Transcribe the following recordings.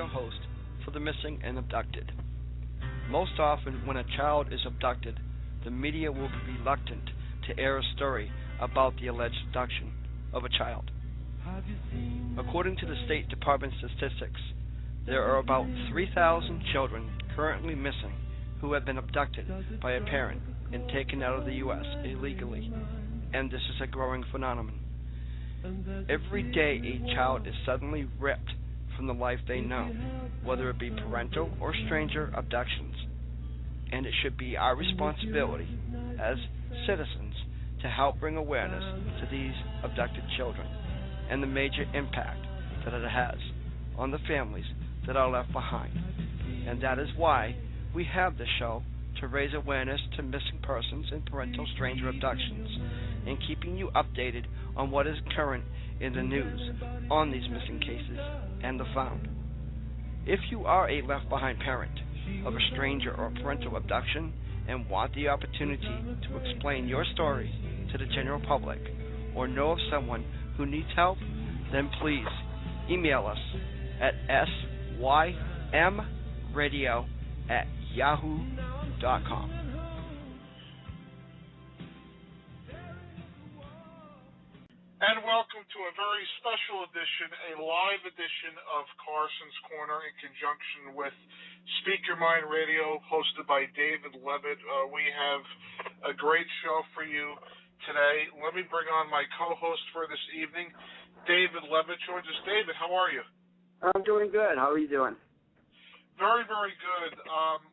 your host for the missing and abducted. Most often, when a child is abducted, the media will be reluctant to air a story about the alleged abduction of a child. According to the State Department statistics, there are about 3,000 children currently missing who have been abducted by a parent and taken out of the U.S. illegally, and this is a growing phenomenon. Every day a child is suddenly ripped from the life they know, whether it be parental or stranger abductions, and it should be our responsibility as citizens to help bring awareness to these abducted children and the major impact that it has on the families that are left behind. And that is why we have this show, to raise awareness to missing persons and parental stranger abductions, and keeping you updated on what is current in the news on these missing cases and the found. If you are a left behind parent of a stranger or parental abduction and want the opportunity to explain your story to the general public, or know of someone who needs help, then please email us at symradio@yahoo.com. And welcome to a very special edition, a live edition of Carson's Corner in conjunction with Speak Your Mind Radio, hosted by David Levitt. We have a great show for you today. Let me bring on my co-host for this evening, David Levitt joins us. David, how are you? I'm doing good. How are you doing? Very, very good.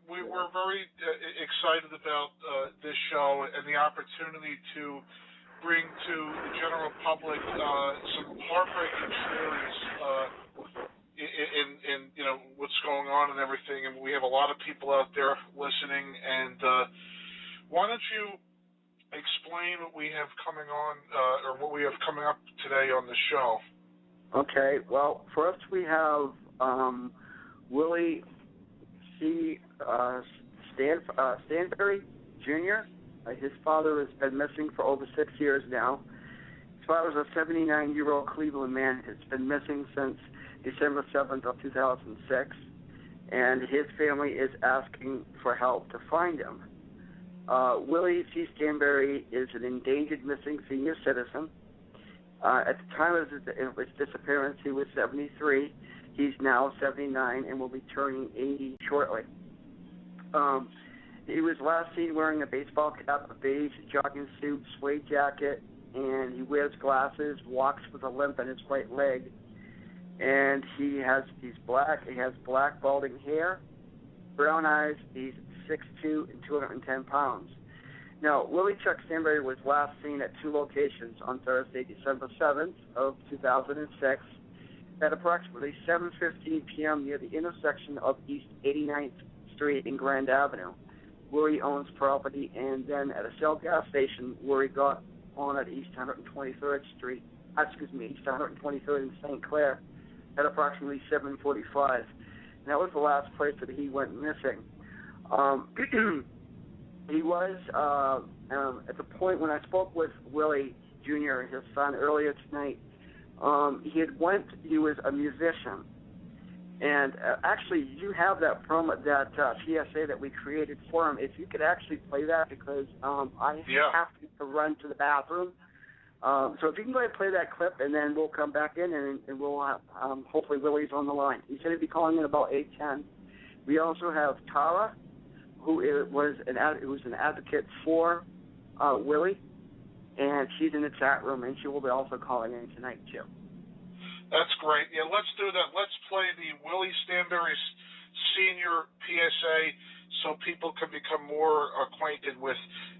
We're very excited about this show and the opportunity to bring to the general public some heartbreaking stories in what's going on and everything. And we have a lot of people out there listening. And why don't you explain what we have coming on or what we have coming up today on the show? Okay. Well, first we have Willie Standberry Jr. His father has been missing for over 6 years now. His father is a 79-year-old Cleveland man. Has been missing since December 7th of 2006, and his family is asking for help to find him. Willie C. Standberry is an endangered missing senior citizen. At the time of his disappearance, he was 73. He's now 79 and will be turning 80 shortly. He was last seen wearing a baseball cap, a beige jogging suit, suede jacket, and he wears glasses, walks with a limp in his right leg, and he's black. He has black balding hair, brown eyes. He's 6'2" and 210 pounds. Now, Willie Chuck Standberry was last seen at two locations on Thursday, December 7th of 2006, at approximately 7:15 p.m. near the intersection of East 89th Street and Grand Avenue, where he owns property, and then at a Shell gas station where he got on at East 123rd in St. Clair at approximately 7:45. And that was the last place that he went missing. He was, at the point when I spoke with Willie Jr., his son, earlier tonight, he was a musician. And actually, you have that PSA that we created for him. If you could actually play that, because I have to run to the bathroom. So if you can go ahead and play that clip, and then we'll come back in, and we'll hopefully Willie's on the line. He said he'd be calling in about 8:10. We also have Tara, who was an advocate for Willie, and she's in the chat room, and she will be also calling in tonight too. That's great. Yeah, let's do that. Let's play the Willie Standberry Senior PSA so people can become more acquainted with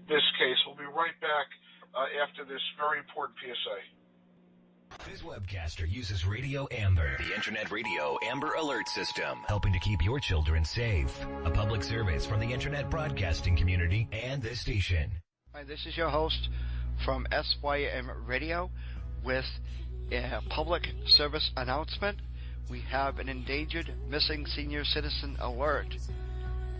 this case. We'll be right back after this very important PSA. This webcaster uses Radio Amber, the Internet Radio Amber Alert System, helping to keep your children safe. A public service from the Internet broadcasting community and this station. Hi, this is your host from SYM Radio with a public service announcement. We have an endangered missing senior citizen alert.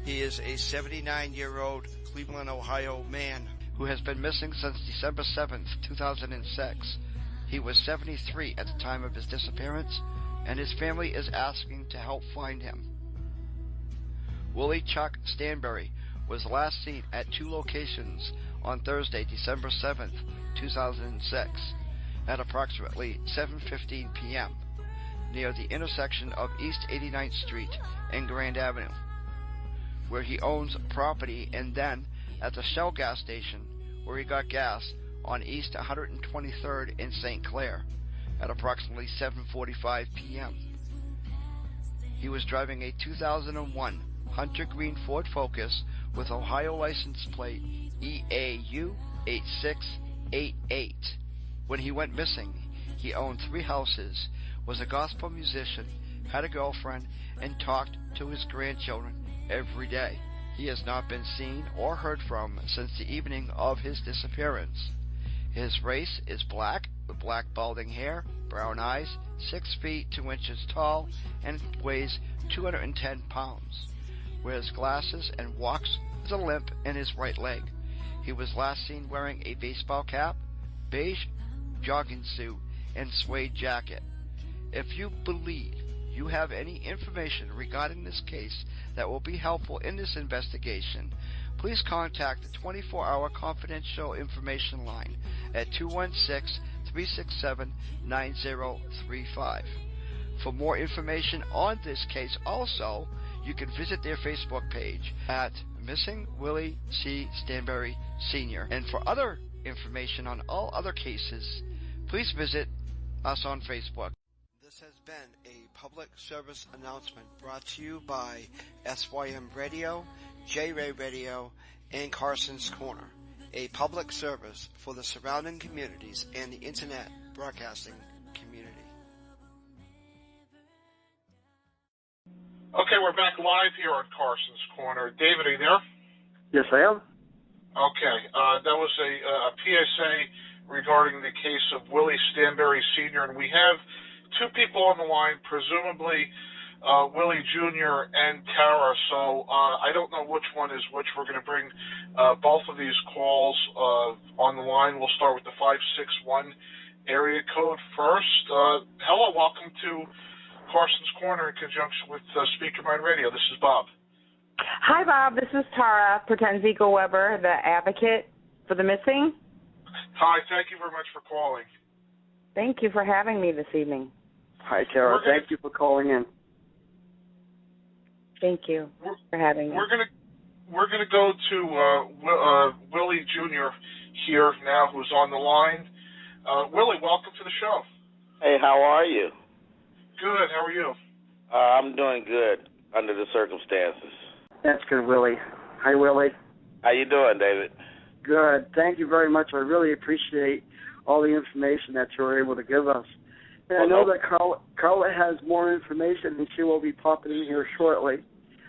He is a 79-year-old Cleveland, Ohio man who has been missing since December 7th, 2006. He was 73 at the time of his disappearance, and his family is asking to help find him. Willie Chuck Standberry was last seen at 2 locations on Thursday, December 7th, 2006, at approximately 7:15 p.m. near the intersection of East 89th Street and Grand Avenue, where he owns property, and then at the Shell gas station where he got gas on East 123rd in St. Clair at approximately 7:45 p.m. He was driving a 2001 Hunter Green Ford Focus with Ohio license plate EAU 8688. When he went missing, he owned 3 houses, was a gospel musician, had a girlfriend, and talked to his grandchildren every day. He has not been seen or heard from since the evening of his disappearance. His race is black, with black balding hair, brown eyes, 6 feet 2 inches tall, and weighs 210 pounds. Wears glasses and walks with a limp in his right leg. He was last seen wearing a baseball cap, beige jogging suit, and suede jacket. If you believe you have any information regarding this case that will be helpful in this investigation, please contact the 24-hour confidential information line at 216-367-9035. For more information on this case also, you can visit their Facebook page at Missing Willie C. Standberry Sr. And for other information on all other cases, please visit us on Facebook. This has been a public service announcement brought to you by SYM Radio, J-Ray Radio, and Carson's Corner, a public service for the surrounding communities and the Internet broadcasting community. Okay, we're back live here on Carson's Corner. David, are you there? Yes, I am. Okay, that was a PSA regarding the case of Willie Standberry Sr., and we have 2 people on the line, presumably Willie Jr. and Tara, so I don't know which one is which. We're going to bring both of these calls on the line. We'll start with the 561 area code first. Hello, welcome to Carson's Corner in conjunction with Speaker Mind Radio. This is Bob. Hi, Bob. This is Tara Pertenzico-Weber, the advocate for the missing. Hi, thank you very much for calling. Thank you for having me this evening. Hi, Tara. Thank you for calling in. Thank you for having me. We're gonna go to Willie Jr. here now, who's on the line. Willie, welcome to the show. Hey, how are you? Good. How are you? I'm doing good under the circumstances. That's good, Willie. Hi, Willie. How you doing, David? Good. Thank you very much. I really appreciate all the information that you were able to give us. And I know that Carla has more information, and she will be popping in here shortly.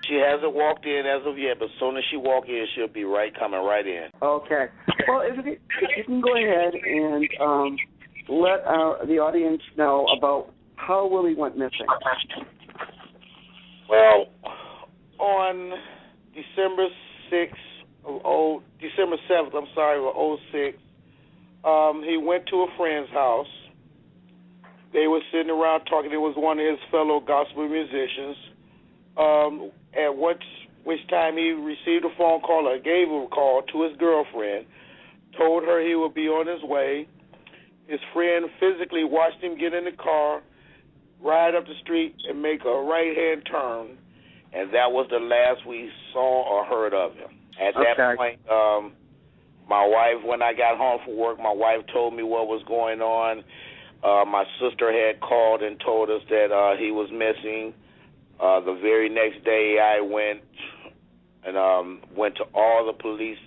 She hasn't walked in as of yet, but as soon as she walks in, she'll be coming right in. Okay. Well, if you can go ahead and let the audience know about how Willie went missing. Well, on December 7th, of 06, he went to a friend's house. They were sitting around talking. It was one of his fellow gospel musicians. At which time he received a phone call or gave a call to his girlfriend, told her he would be on his way. His friend physically watched him get in the car, ride up the street, and make a right-hand turn, and that was the last we saw or heard of him. At that point, my wife, when I got home from work, my wife told me what was going on. My sister had called and told us that he was missing. The very next day, I went to all the police,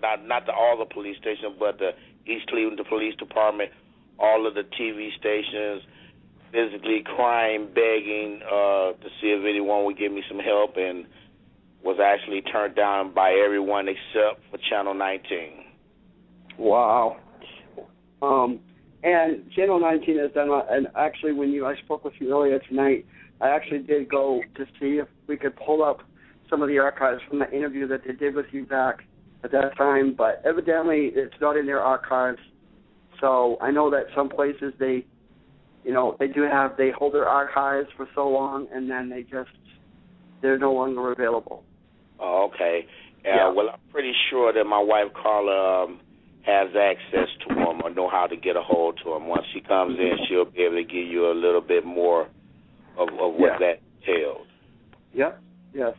not to all the police stations, but the East Cleveland Police Department, all of the TV stations, physically crying, begging to see if anyone would give me some help, and was actually turned down by everyone except for Channel 19. Wow. And Channel 19 has done, and actually I spoke with you earlier tonight, I actually did go to see if we could pull up some of the archives from the interview that they did with you back at that time, but evidently it's not in their archives. So I know that some places they they hold their archives for so long, and then they're no longer available. Oh, okay. Yeah. Well, I'm pretty sure that my wife Carla has access to them or know how to get a hold to them. Once she comes in, she'll be able to give you a little bit more of what that entails. Yep. Yes.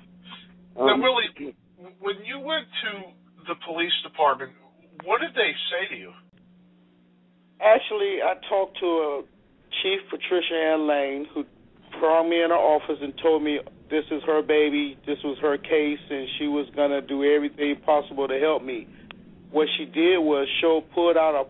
Now, Willie, when you went to the police department, what did they say to you? Actually, I talked to Chief Patricia Ann Lane, who called me in her office and told me this is her baby, this was her case, and she was going to do everything possible to help me. What she did was pulled out a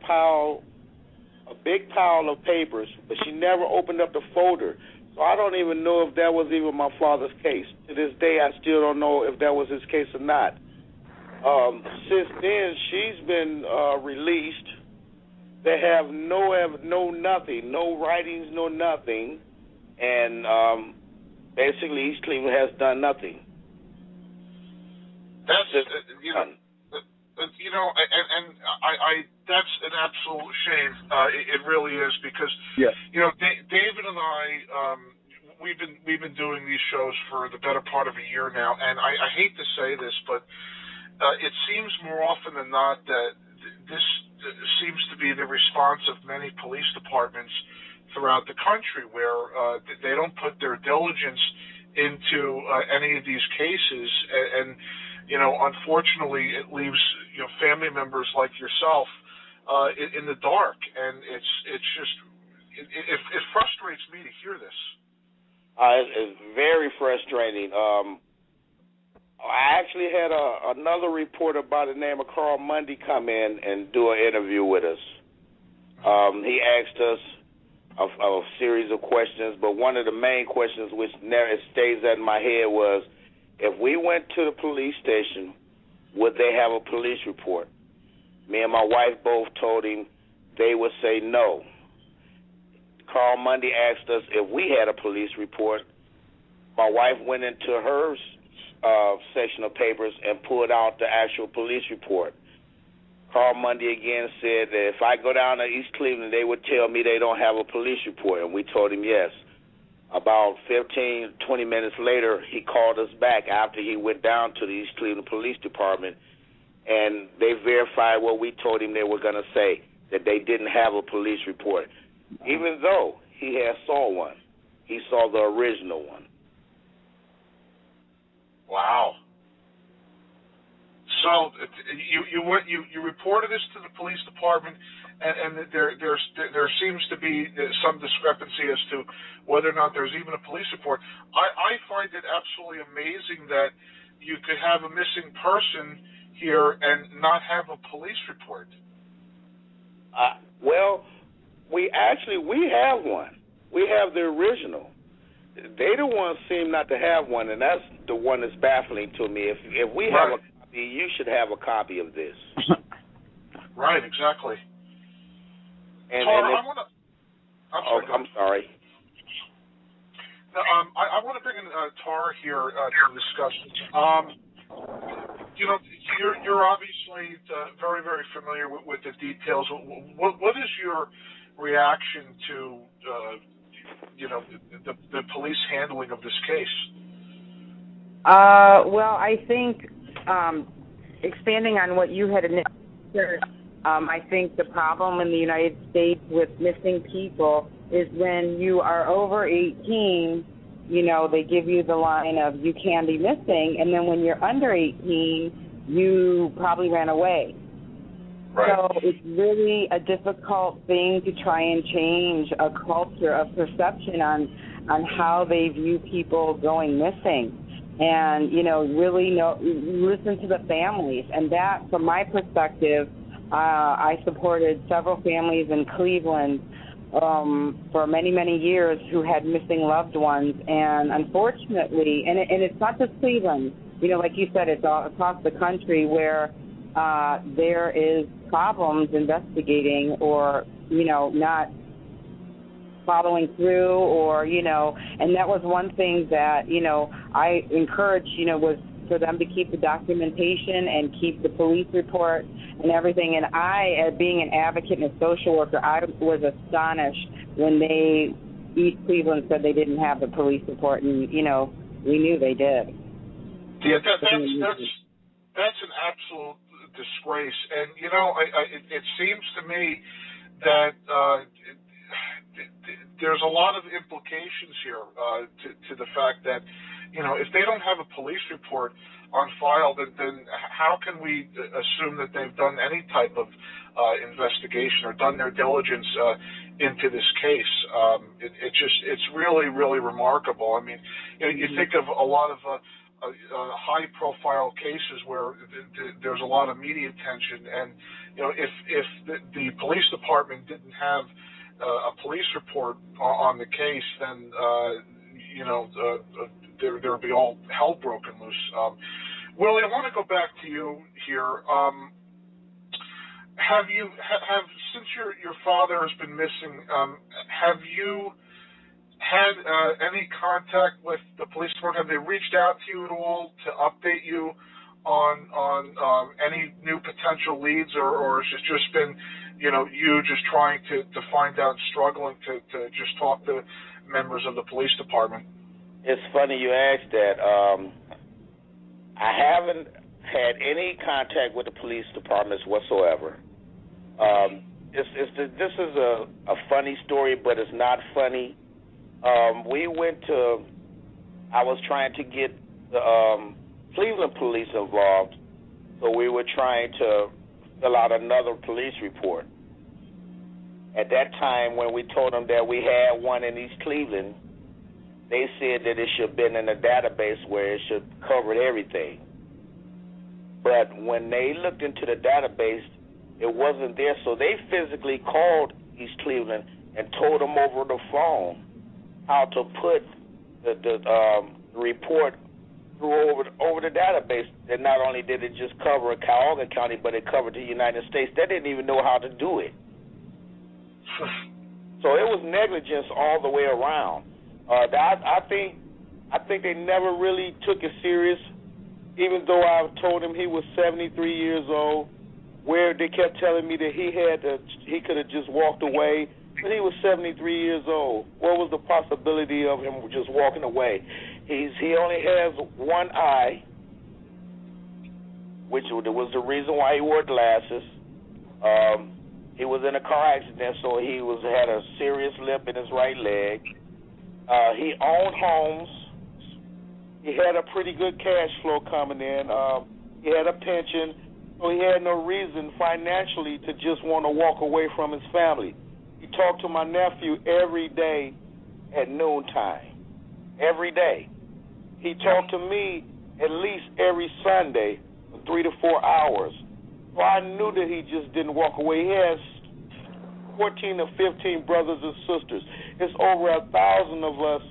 big pile of papers, but she never opened up the folder. So I don't even know if that was even my father's case. To this day, I still don't know if that was his case or not. Since then, she's been released. They have nothing, no writings, no nothing, and basically East Cleveland has done nothing. That's I that's an absolute shame. It really is, because David and I we've been doing these shows for the better part of a year now, and I hate to say this, but it seems more often than not that this seems to be the response of many police departments throughout the country, where they don't put their diligence into any of these cases, and unfortunately, it leaves family members like yourself in the dark, and it frustrates me to hear this. It's very frustrating. I actually had another reporter by the name of Carl Mundy come in and do an interview with us. He asked us a series of questions, but one of the main questions which never stays in my head was, if we went to the police station, would they have a police report? Me and my wife both told him they would say no. Carl Mundy asked us if we had a police report. My wife went into her section of papers and pulled out the actual police report. Carl Mundy again said that if I go down to East Cleveland, they would tell me they don't have a police report, and we told him yes. About 15, 20 minutes later, he called us back after he went down to the East Cleveland Police Department, and they verified what we told him they were going to say, that they didn't have a police report, even though he had saw one. He saw the original one. Wow. So you reported this to the police department, and there seems to be some discrepancy as to whether or not there's even a police report. I find it absolutely amazing that you could have a missing person here and not have a police report. Well, we have one. We have the original. They the ones seem not to have one, and that's the one that's baffling to me. If we have a copy, you should have a copy of this. Right, exactly. And I'm sorry. Now, I want to bring in Tara here to the discussion. You're obviously very, very familiar with the details. What is your reaction to the police handling of this case? Well, I think expanding on what you had initially said, I think the problem in the United States with missing people is when you are over 18, they give you the line of you can be missing, and then when you're under 18, you probably ran away. Right. So it's really a difficult thing to try and change a culture of perception on how they view people going missing. And, really listen to the families. And that, from my perspective, I supported several families in Cleveland for many, many years who had missing loved ones. And unfortunately, and it's not just Cleveland, like you said, it's all across the country where there is problems investigating or, not following through or, and that was one thing that, I encouraged, was for them to keep the documentation and keep the police report and everything. And I, being an advocate and a social worker, I was astonished when East Cleveland said they didn't have the police report, and we knew they did. Yeah, that's an absolute disgrace, and it seems to me that there's a lot of implications here to the fact that if they don't have a police report on file, then how can we assume that they've done any type of investigation or done their diligence into this case? It's really, really remarkable. I mean, you think of a lot of high-profile cases where there's a lot of media attention, and if the police department didn't have a police report on the case, then there would be all hell broken loose. Willie, I want to go back to you here. Since your father has been missing, have you had any contact with the police department? Have they reached out to you at all to update you on any new potential leads, or has it just been you just trying to find out, struggling to just talk to members of the police department? It's funny you asked that. I haven't had any contact with the police departments whatsoever. This is a funny story, but it's not funny. I was trying to get the Cleveland police involved, so we were trying to fill out another police report. At that time, when we told them that we had one in East Cleveland, they said that it should have been in a database where it should cover everything. But when they looked into the database, it wasn't there, so they physically called East Cleveland and told them over the phone how to put the report through over the database. And not only did it just cover Cuyahoga County, but it covered the United States. They didn't even know how to do it. So it was negligence all the way around. I think they never really took it serious, even though I told him he was 73 years old, where they kept telling me that he could have just walked away, but he was 73 years old. What was the possibility of him just walking away? He only has one eye, which was the reason why he wore glasses. He was in a car accident, so he had a serious limp in his right leg. He owned homes. He had a pretty good cash flow coming in. He had a pension, so he had no reason financially to just want to walk away from his family. He talked to my nephew every day at noontime. Every day. He talked to me at least every Sunday for 3 to 4 hours. So I knew that he just didn't walk away. He has 14 or 15 brothers and sisters. It's over 1,000 of us,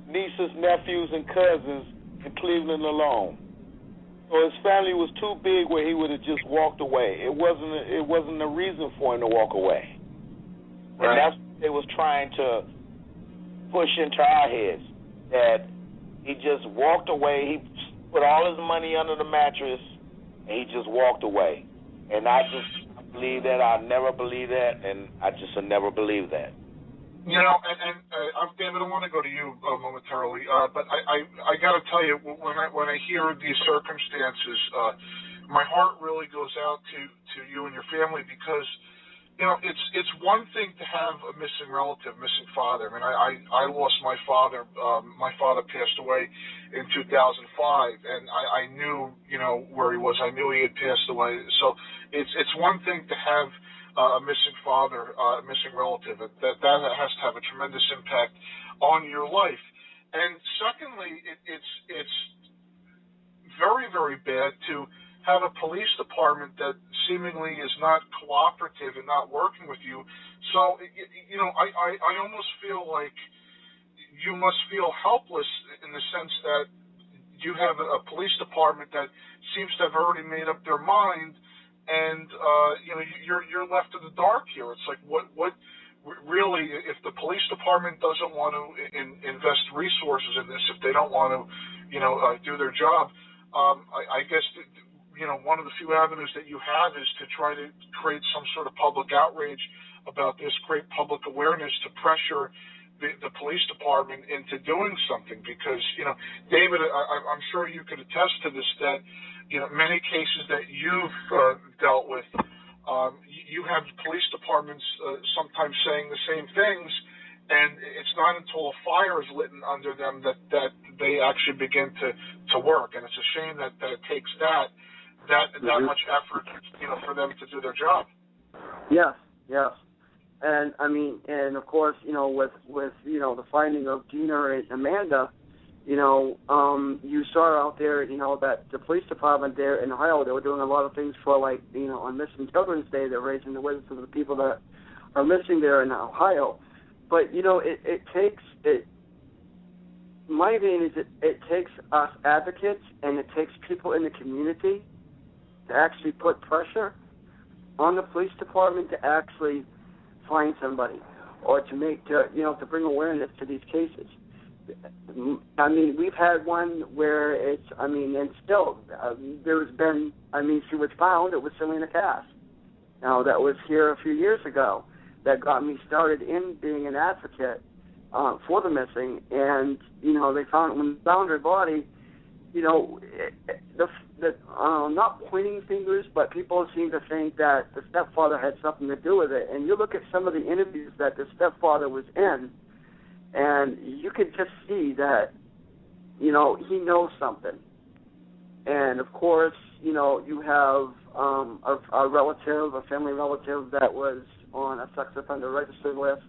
nieces, nephews, and cousins in Cleveland alone. So his family was too big where he would have just walked away. It wasn't a reason for him to walk away. Right. And that's what they was trying to push into our heads, that he just walked away. He put all his money under the mattress, and he just walked away. And I believe that. I never believe that, and I just never believe that. David, I want to go to you momentarily, but I got to tell you, when I hear these circumstances, my heart really goes out to you and your family, because it's one thing to have a missing relative, missing father. I mean, I lost my father. My father passed away in 2005, and I knew where he was. I knew he had passed away. So it's one thing to have a missing father, a missing relative. That has to have a tremendous impact on your life. And secondly, it's very, very bad to have a police department that seemingly is not cooperative and not working with you. So, I almost feel like you must feel helpless in the sense that you have a police department that seems to have already made up their mind, and you're left in the dark here. It's like, what really, if the police department doesn't want to invest resources in this, if they don't want to, do their job, I guess one of the few avenues that you have is to try to create some sort of public outrage about this, create public awareness to pressure the police department into doing something. Because, David, I'm sure you could attest to this, that, many cases that you've dealt with, you have police departments sometimes saying the same things, and it's not until a fire is lit under them that they actually begin to work. And it's a shame that it takes that much effort, for them to do their job. Yes. And and of course, with the finding of Gina and Amanda, you saw out there, that the police department there in Ohio, they were doing a lot of things for, like, on Missing Children's Day, they're raising the awareness of the people that are missing there in Ohio. But, my opinion is it takes us advocates and it takes people in the community to actually put pressure on the police department to actually find somebody, or to bring awareness to these cases. We've had one where and still there's been, she was found. It was Selena Cass. Now, that was here a few years ago. That got me started in being an advocate for the missing, and when they found her body, not pointing fingers, but people seem to think that the stepfather had something to do with it. And you look at some of the interviews that the stepfather was in, and you can just see that, he knows something. And, of course, you have a family relative that was on a sex offender registry list,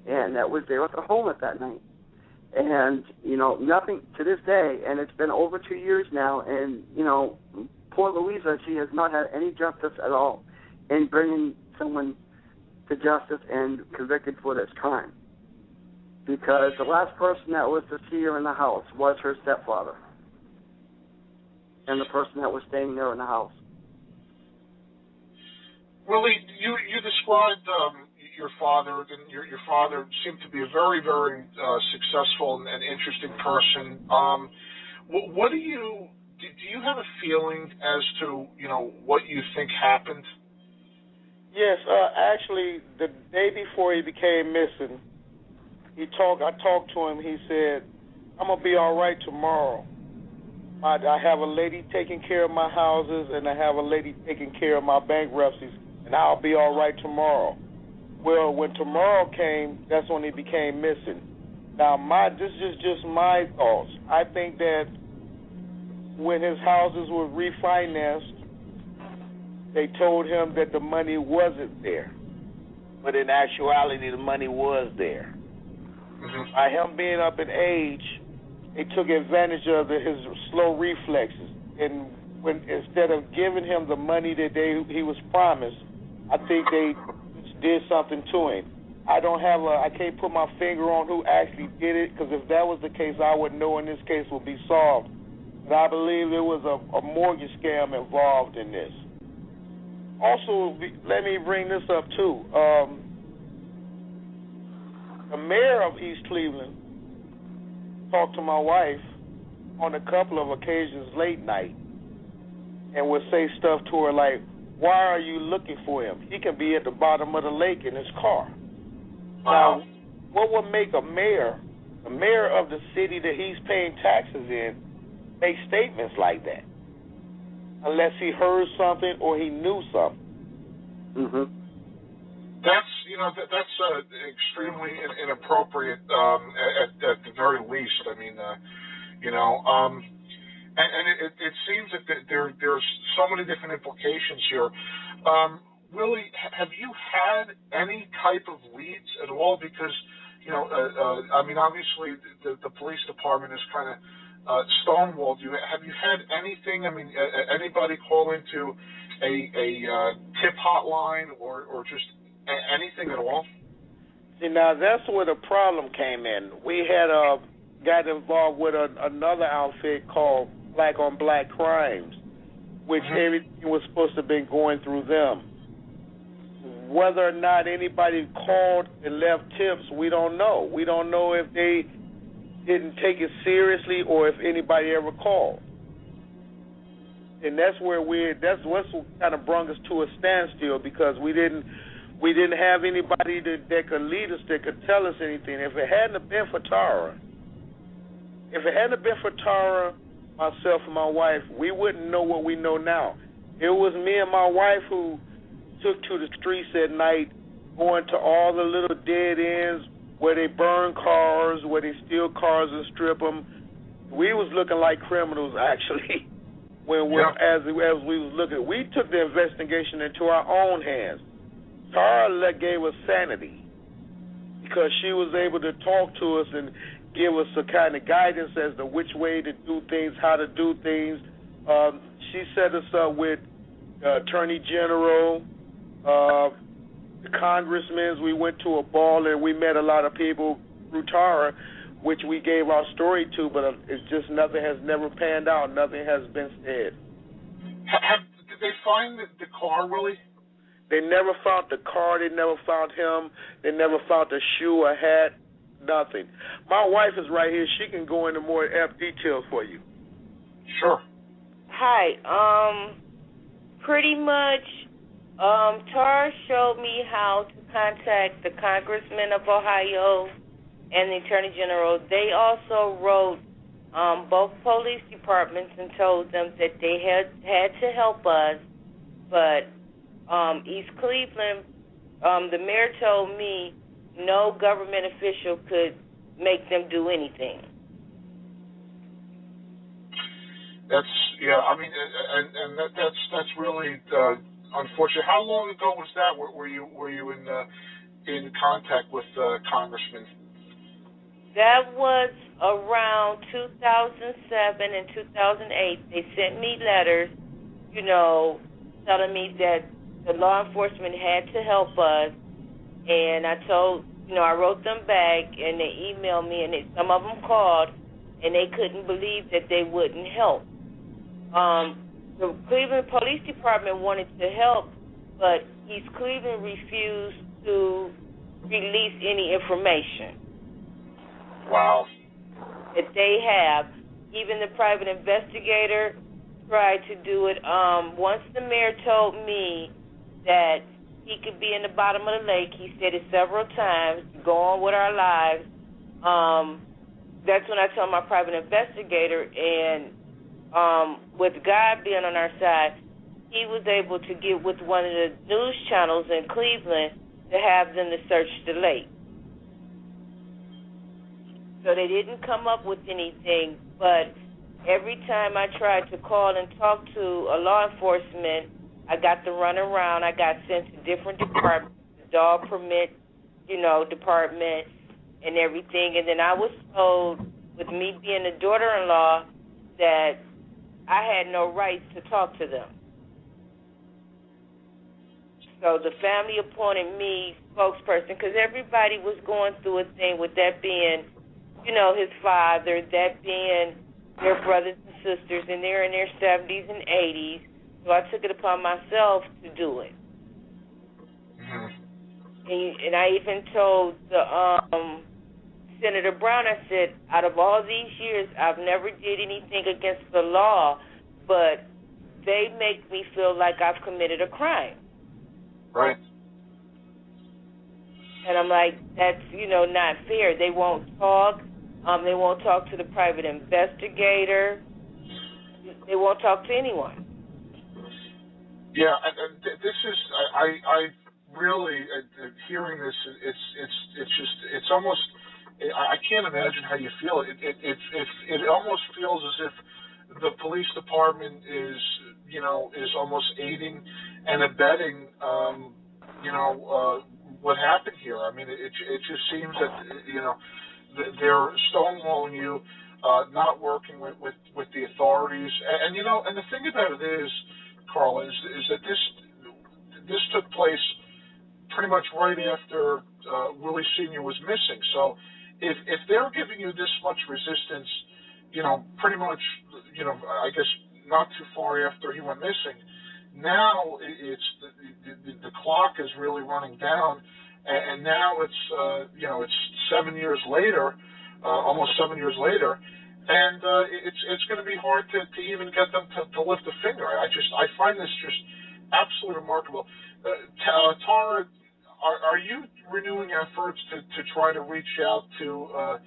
and that was there at the home at that night. And, nothing to this day, and it's been over 2 years now, and, poor Louisa, she has not had any justice at all in bringing someone to justice and convicted for this crime. Because the last person that was to see her in the house was her stepfather and the person that was staying there in the house. Willie, you described your father, and your father seemed to be a very, very successful and interesting person. What do you have a feeling as to what you think happened? Yes, actually, the day before he became missing, I talked to him. He said, "I'm gonna be all right tomorrow. I have a lady taking care of my houses, and I have a lady taking care of my bankruptcies, and I'll be all right tomorrow." Well, when tomorrow came, that's when he became missing. Now, this is just my thoughts. I think that when his houses were refinanced, they told him that the money wasn't there. But in actuality, the money was there. Mm-hmm. By him being up in age, they took advantage of his slow reflexes. And instead of giving him the money that he was promised, I think they did something to him. I can't put my finger on who actually did it, because if that was the case, I would know, and this case would be solved. But I believe there was a mortgage scam involved in this. Also, let me bring this up too. The mayor of East Cleveland talked to my wife on a couple of occasions late night and would say stuff to her like, "Why are you looking for him? He can be at the bottom of the lake in his car." Wow. Now, what would make the mayor of the city that he's paying taxes in, make statements like that? Unless he heard something or he knew something. Mm-hmm. That's extremely inappropriate at the very least. And it seems that there's so many different implications here. Willie, have you had any type of leads at all? Because, obviously the police department is kind of stonewalled you. Have you had anything? Anybody call into a tip hotline or just anything at all? See, now that's where the problem came in. We had got involved with another outfit called Black on Black Crimes, which everything was supposed to have been going through them. Whether or not anybody called and left tips, we don't know. We don't know if they didn't take it seriously or if anybody ever called. And that's what's kind of brought us to a standstill, because we didn't have anybody that could lead us, that could tell us anything. If it hadn't been for Tara, myself and my wife, we wouldn't know what we know now. It was me and my wife who took to the streets at night, going to all the little dead ends where they burn cars, where they steal cars and strip them. We was looking like criminals, actually. As we was looking, we took the investigation into our own hands. Tara gave us sanity, because she was able to talk to us and give us a kind of guidance as to which way to do things, how to do things. She set us up with Attorney General, the congressmen. We went to a ball and we met a lot of people through Tara, which we gave our story to, but it's just nothing has never panned out. Nothing has been said. Did they find the car, Willie? They never found the car. They never found him. They never found a shoe, a hat, nothing. My wife is right here. She can go into more details for you. Sure. Hi. Pretty much, Tara showed me how to contact the Congressman of Ohio and the Attorney General. They also wrote both police departments and told them that they had to help us, but East Cleveland, the mayor told me no government official could make them do anything. That's really unfortunate. How long ago was that? Were you in contact with Congressman? That was around 2007 and 2008. They sent me letters, telling me that the law enforcement had to help us, and I wrote them back, and they emailed me, and some of them called, and they couldn't believe that they wouldn't help. The Cleveland Police Department wanted to help, but East Cleveland refused to release any information. Wow. That they have. Even the private investigator tried to do it. Once the mayor told me that he could be in the bottom of the lake, he said it several times, go on with our lives. That's when I told my private investigator, and with God being on our side, he was able to get with one of the news channels in Cleveland to have them to search the lake. So they didn't come up with anything, but every time I tried to call and talk to a law enforcement, I got to run around. I got sent to different departments, the dog permit, department and everything. And then I was told, with me being the daughter-in-law, that I had no rights to talk to them. So the family appointed me spokesperson, because everybody was going through a thing with that being, his father, that being their brothers and sisters, and they're in their 70s and 80s. So I took it upon myself to do it. Mm-hmm. And I even told the Senator Brown, I said, out of all these years, I've never did anything against the law, but they make me feel like I've committed a crime. Right. And I'm like, that's, not fair. They won't talk. They won't talk to the private investigator. They won't talk to anyone. Yeah, this is, I really, hearing this, it's almost, I can't imagine how you feel. It almost feels as if the police department is almost aiding and abetting, what happened here. I mean, it just seems that, they're stonewalling you, not working with the authorities. And the thing about it is, Carla, is that this took place pretty much right after Willie Sr. was missing. So if they're giving you this much resistance, pretty much, I guess not too far after he went missing, now it's the clock is really running down, and now it's 7 years later, almost 7 years later, and it's going to be hard to even get them to lift a finger. I find this just absolutely remarkable. Tara, are you renewing efforts to try to reach out to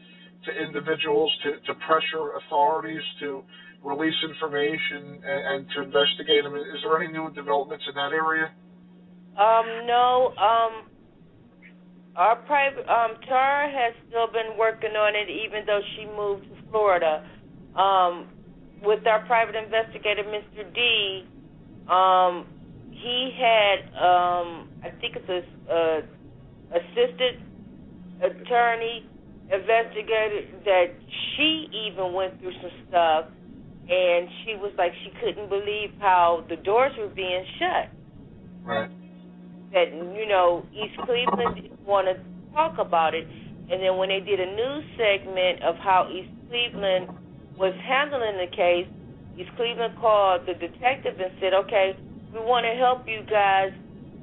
individuals to pressure authorities to release information and to investigate them? Is there any new developments in that area? No. Our private Tara has still been working on it, even though she moved to Florida. With our private investigator, Mr. D, he had, I think it's a assistant attorney investigator that she even went through some stuff, and she was like she couldn't believe how the doors were being shut. Right. That, East Cleveland didn't want to talk about it. And then when they did a news segment of how East Cleveland was handling the case, East Cleveland called the detective and said, okay, we want to help you guys.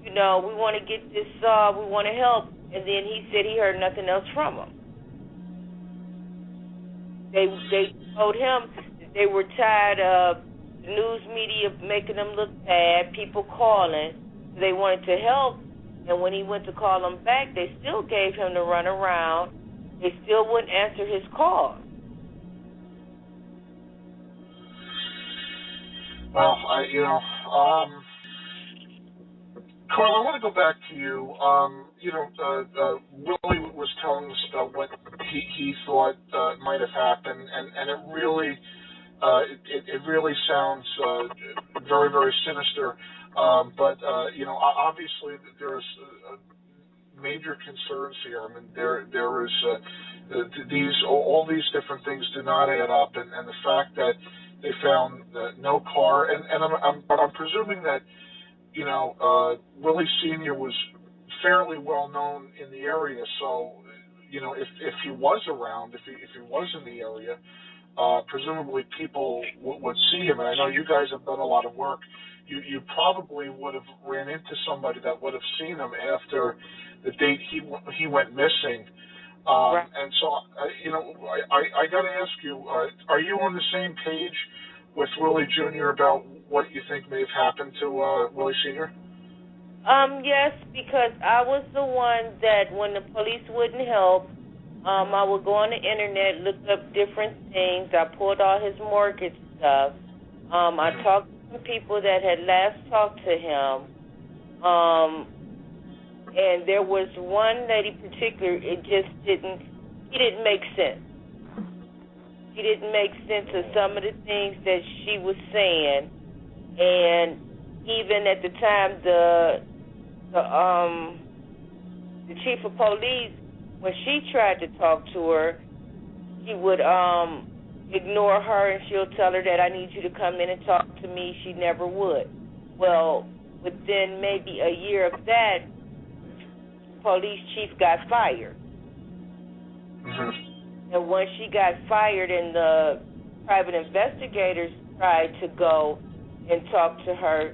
We want to get this solved. We want to help. And then he said he heard nothing else from them. They told him that they were tired of the news media making them look bad, people calling. They wanted to help, and when he went to call them back, they still gave him the runaround. They still wouldn't answer his call. Well, Carl, I want to go back to you. Willie was telling us about what he thought might have happened, and it really sounds very, very sinister. But obviously there's major concerns here. I mean, there is all these different things do not add up, and the fact that they found no car, and I'm presuming that Willie Sr. was fairly well known in the area, so if he was around, if he was in the area, presumably people would see him. And I know you guys have done a lot of work. You probably would have ran into somebody that would have seen him after the date he went missing. Right. And so, I got to ask you, are you on the same page with Willie Jr. about what you think may have happened to Willie Sr.? Yes, because I was the one that when the police wouldn't help, I would go on the internet, look up different things. I pulled all his mortgage stuff. I talked to people that had last talked to him. And there was one lady in particular, he didn't make sense. He didn't make sense of some of the things that she was saying. And even at the time, the chief of police, when she tried to talk to her, he would ignore her, and she'll tell her that I need you to come in and talk to me. She never would. Well, within maybe a year of that, police chief got fired. And once she got fired and the private investigators tried to go and talk to her,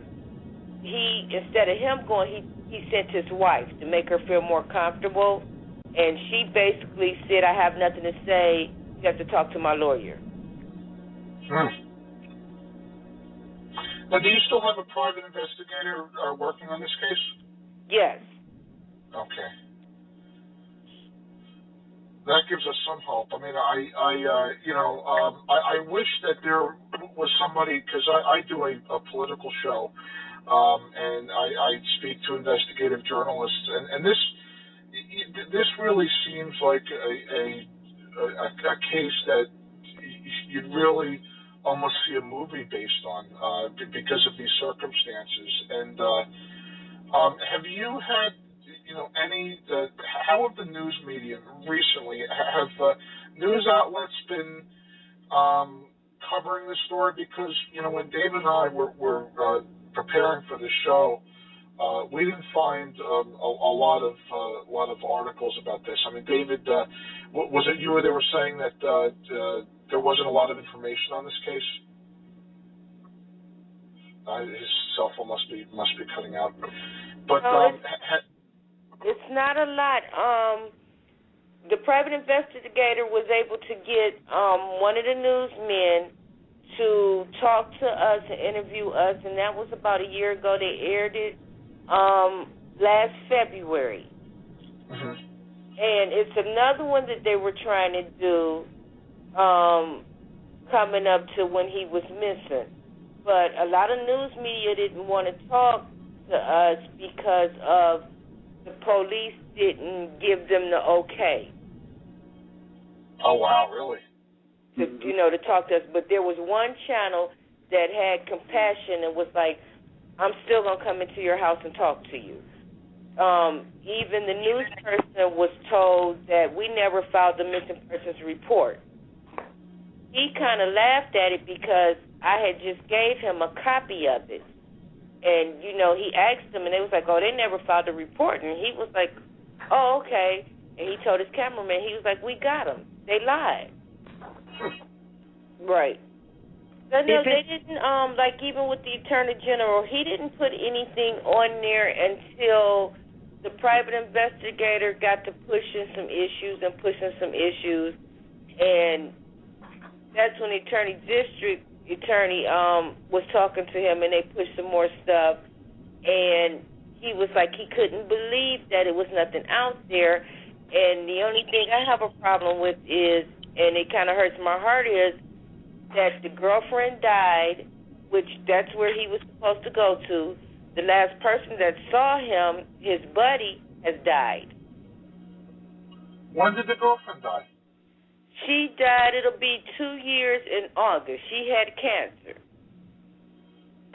instead of him going, he sent his wife to make her feel more comfortable. And she basically said, I have nothing to say. You have to talk to my lawyer. Now, do you still have a private investigator working on this case? Yes. Okay. That gives us some hope. I mean, I wish that there was somebody, because I do a political show, and I speak to investigative journalists, and this really seems like a case that you'd really almost see a movie based on because of these circumstances. And have you had how have the news media recently, have news outlets been covering the story? Because when Dave and I were preparing for the show, we didn't find a lot of articles about this. I mean, David, was it you that were saying that there wasn't a lot of information on this case? His cell phone must be cutting out. But it's not a lot. the private investigator was able to get one of the newsmen to talk to us and interview us, and that was about a year ago. They aired it last February. Mm-hmm. And it's another one that they were trying to do coming up to when he was missing. But a lot of news media didn't want to talk to us because of the police didn't give them the okay. Oh, wow, really? To talk to us. But there was one channel that had compassion and was like, I'm still going to come into your house and talk to you. Even the news person was told that we never filed the missing persons report. He kind of laughed at it because I had just gave him a copy of it. And, he asked them, and they was like, oh, they never filed a report. And he was like, oh, okay. And he told his cameraman, he was like, we got them. They lied. Right. So, no, they didn't, even with the Attorney General, he didn't put anything on there until the private investigator got to pushing some issues, and that's when the district attorney was talking to him, and they pushed some more stuff, and he was like he couldn't believe that it was nothing out there, and the only thing I have a problem with is, and it kind of hurts my heart, is that the girlfriend died, which that's where he was supposed to go to. The last person that saw him, his buddy, has died. When did the girlfriend die? She died, it'll be 2 years in August. She had cancer.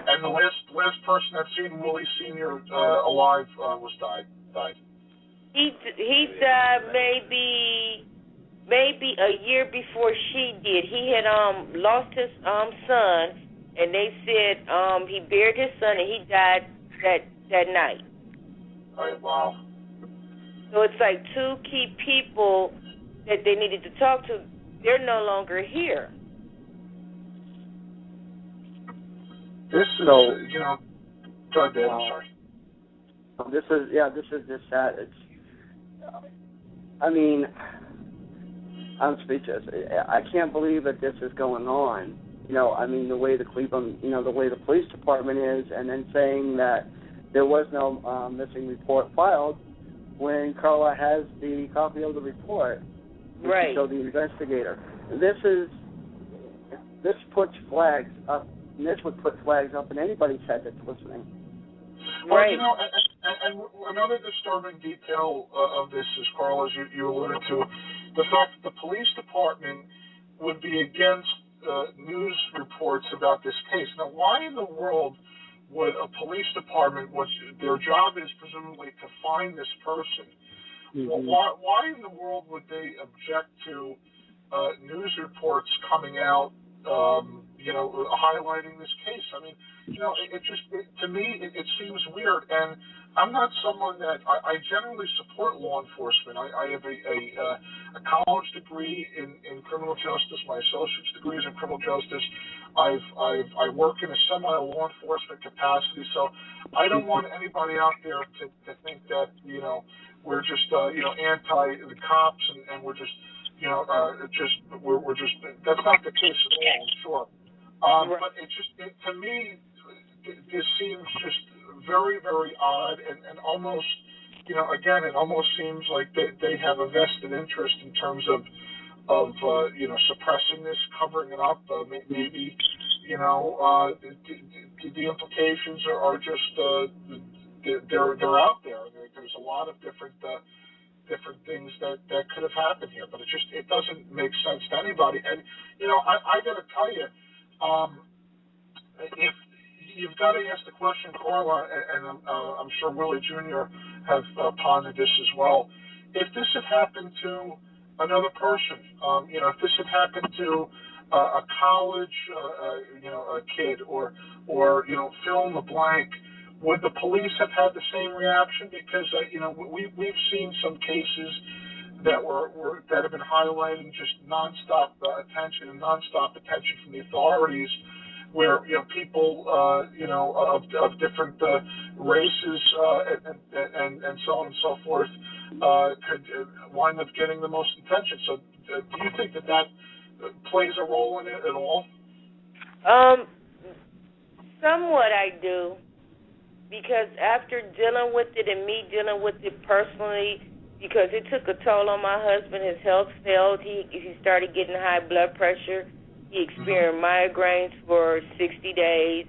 And the last person that seen Willie Sr. Alive died. He died maybe a year before she did. He had lost his son, and they said he buried his son, and he died that night. Oh, wow. So it's like two key people that they needed to talk to. They're no longer here. This is, go ahead, Dave, I'm sorry. This is just sad. I'm speechless. I can't believe that this is going on. The way the Cleveland, the way the police department is, and then saying that there was no missing report filed when Carla has the copy of the report. Right. So the investigator. This puts flags up. And this would put flags up in anybody's head that's listening. Well, right. And another disturbing detail of this is, Carl, as you alluded to, the fact that the police department would be against news reports about this case. Now, why in the world would a police department, which their job is presumably to find this person, why in the world would they object to news reports coming out, highlighting this case? To me, it seems weird. And I'm not someone that I generally support law enforcement. I have a college degree in criminal justice. My associate's degree is in criminal justice. I work in a semi-law enforcement capacity. So I don't want anybody out there to think that we're just anti the cops and we're just we're just that's not the case at all. I'm sure. But to me, this seems just very, very odd and almost, again, it almost seems like they have a vested interest in terms of suppressing this, covering it up. Maybe, the implications are just they're out there. There's a lot of different things that could have happened here, but it doesn't make sense to anybody. And I got to tell you. If you've got to ask the question, Carla, and I'm sure Willie Jr. have pondered this as well. If this had happened to another person, if this had happened to a college, a kid, or fill in the blank, would the police have had the same reaction? Because we've seen some cases that have been highlighting just nonstop attention from the authorities, where people of different races and so on and so forth could wind up getting the most attention. So do you think that plays a role in it at all? Somewhat I do, because after dealing with it and me dealing with it personally, because it took a toll on my husband, his health failed, he started getting high blood pressure, he experienced migraines for 60 days,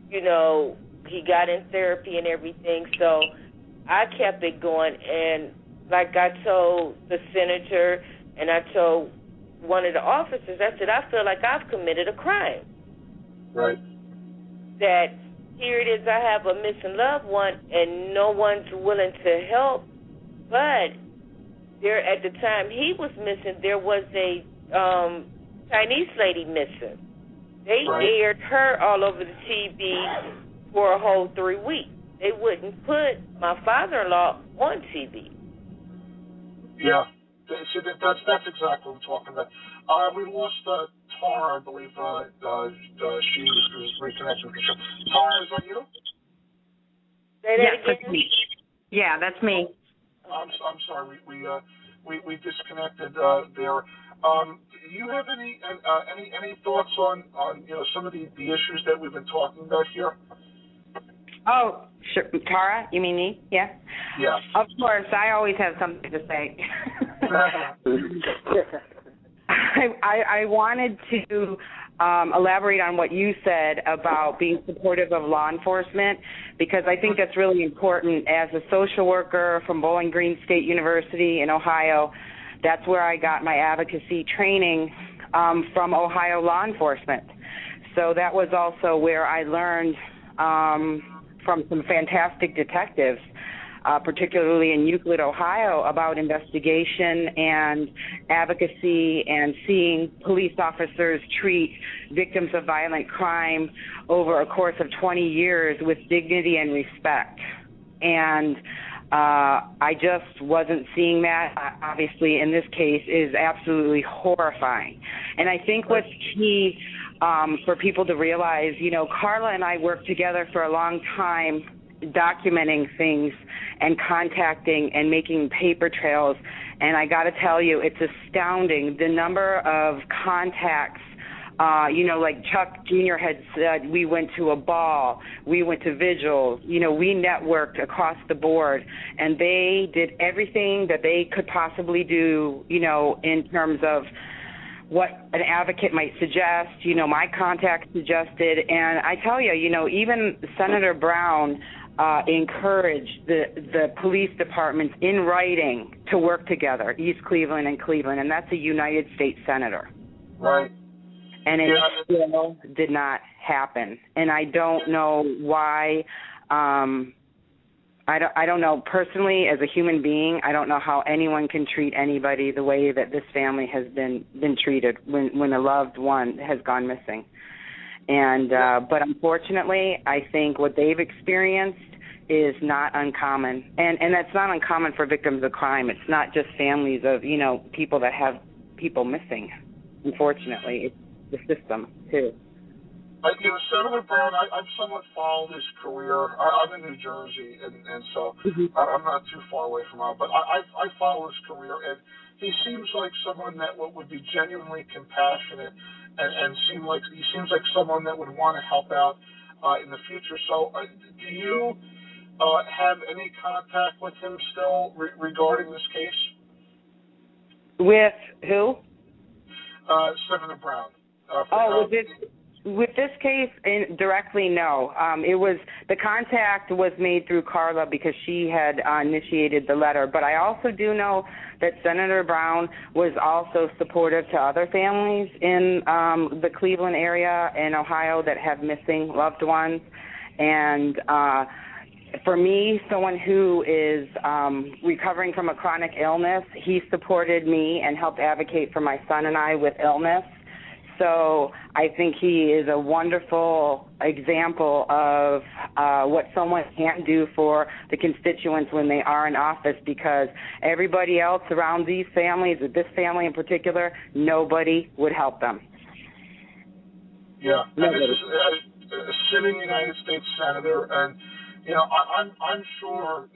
you know, he got in therapy and everything, so I kept it going, and like I told the senator and I told one of the officers, I said, I feel like I've committed a crime. Right. That here it is, I have a missing loved one and no one's willing to help, but there at the time he was missing, there was a Chinese lady missing. They aired her all over the TV for a whole 3 weeks. They wouldn't put my father-in-law on TV. Yeah. See, that's exactly what I'm talking about. We lost Tara, I believe. She was reconnecting with the show. Tara, is that you? Say that again? That's me. Yeah, that's me. I'm sorry. We disconnected there. Do you have any thoughts on some of the issues that we've been talking about here? Oh, sure. Tara, you mean me? Yeah? Yeah. Of course. I always have something to say. I wanted to elaborate on what you said about being supportive of law enforcement, because I think that's really important. As a social worker from Bowling Green State University in Ohio, that's where I got my advocacy training from Ohio law enforcement. So that was also where I learned from some fantastic detectives, particularly in Euclid, Ohio, about investigation and advocacy and seeing police officers treat victims of violent crime over a course of 20 years with dignity and respect. And I just wasn't seeing that. Obviously, in this case, is absolutely horrifying. And I think what's key for people to realize, Carla and I worked together for a long time documenting things and contacting and making paper trails. And I got to tell you, it's astounding the number of contacts. Like Chuck Jr. had said, we went to a ball, we went to vigils, we networked across the board, and they did everything that they could possibly do, in terms of what an advocate might suggest, my contact suggested. And I tell you, even Senator Brown encouraged the police departments in writing to work together, East Cleveland and Cleveland, and that's a United States senator. Right. And it still did not happen. And I don't know why. I don't know personally, as a human being, I don't know how anyone can treat anybody the way that this family has been treated when a loved one has gone missing. And but unfortunately, I think what they've experienced is not uncommon. And that's not uncommon for victims of crime. It's not just families of, people that have people missing. Unfortunately, it's the system, too. Senator Brown, I've somewhat followed his career. I'm in New Jersey, and so I'm not too far away from him. But I follow his career, and he seems like someone that would be genuinely compassionate, and he seems like someone that would want to help out in the future. So, do you have any contact with him still regarding this case? With who? Senator Brown. With this case, directly, no. It was the contact was made through Carla because she had initiated the letter. But I also do know that Senator Brown was also supportive to other families in the Cleveland area in Ohio that have missing loved ones. And for me, someone who is recovering from a chronic illness, he supported me and helped advocate for my son and I with illness. So I think he is a wonderful example of what someone can do for the constituents when they are in office, because everybody else around these families, with this family in particular, nobody would help them. Yeah, and this is a sitting United States senator, and I'm sure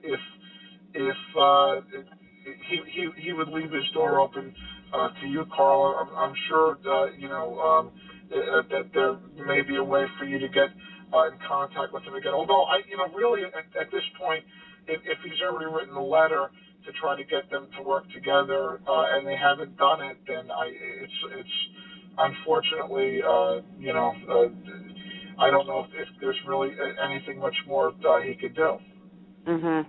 if he would leave his door open to you, Carla, I'm sure that there may be a way for you to get in contact with him again. Although really at this point, if he's already written a letter to try to get them to work together and they haven't done it, then it's unfortunately I don't know if there's really anything much more he could do. Mhm.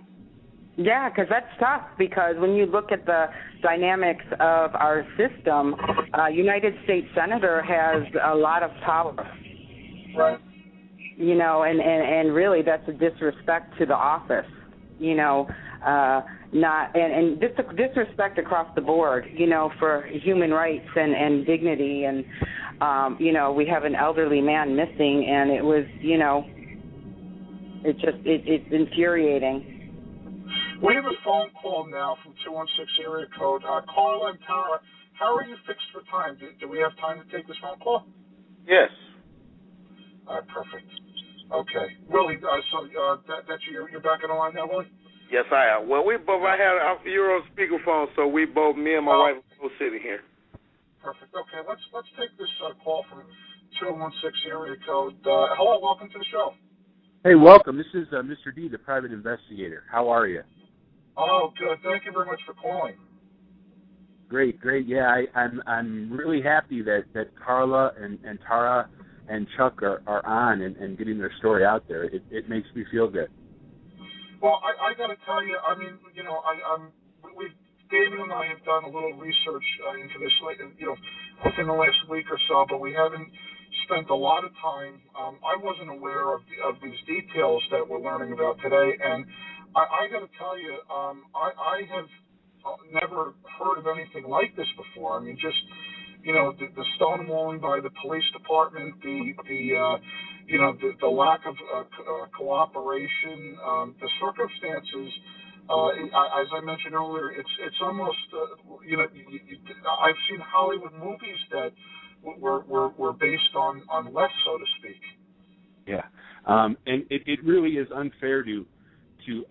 Yeah, because that's tough. Because when you look at the dynamics of our system, United States Senator has a lot of power. Right. And really that's a disrespect to the office. Disrespect across the board. For human rights and dignity, and we have an elderly man missing, and it was, it's infuriating. We have a phone call now from 216 area code. Carla and Tara, how are you fixed for time? Do we have time to take this phone call? Yes. Perfect. Okay. Willie, that's you. You're back on the line now, Willie? Yes, I am. Well, you're on speakerphone, so me and my wife are both sitting here. Perfect. Okay, let's take this call from 216 area code. Hello, welcome to the show. Hey, welcome. This is Mr. D, the private investigator. How are you? Oh, good. Thank you very much for calling. Great. Yeah, I'm really happy that Carla and Tara and Chuck are on and getting their story out there. It makes me feel good. Well, I got to tell you, David and I have done a little research into this, within the last week or so, but we haven't spent a lot of time. I wasn't aware of these details that we're learning about today, and I got to tell you, I have never heard of anything like this before. I mean, just the stonewalling by the police department, the lack of cooperation, the circumstances. As I mentioned earlier, it's almost I've seen Hollywood movies that were based on less, so to speak. Yeah, and it really is unfair to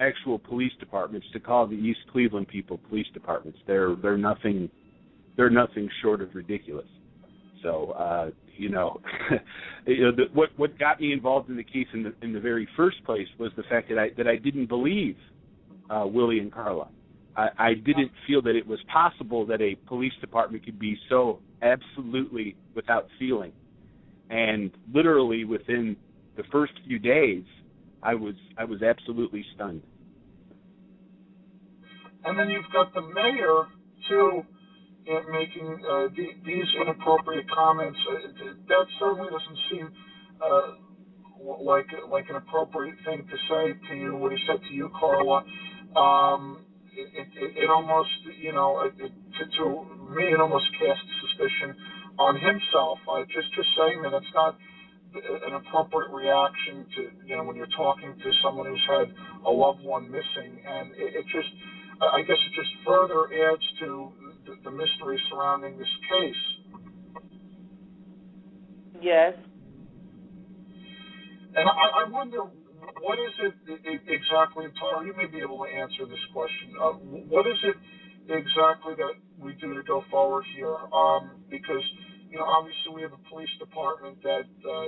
actual police departments to call the East Cleveland people police departments. They're nothing short of ridiculous. So what got me involved in the case in the very first place was the fact that I didn't believe Willie and Carla. I didn't feel that it was possible that a police department could be so absolutely without feeling. And literally within the first few days, I was absolutely stunned. And then you've got the mayor too, making these inappropriate comments. That certainly doesn't seem like an appropriate thing to say to you. What he said to you, Carla. It almost, to me, it almost casts suspicion on himself. Just saying that it's not an appropriate reaction to, when you're talking to someone who's had a loved one missing, and I guess it just further adds to the mystery surrounding this case. Yes. And I wonder, what is it exactly, Tara, you may be able to answer this question. What is it exactly that we do to go forward here? Because, obviously we have a police department that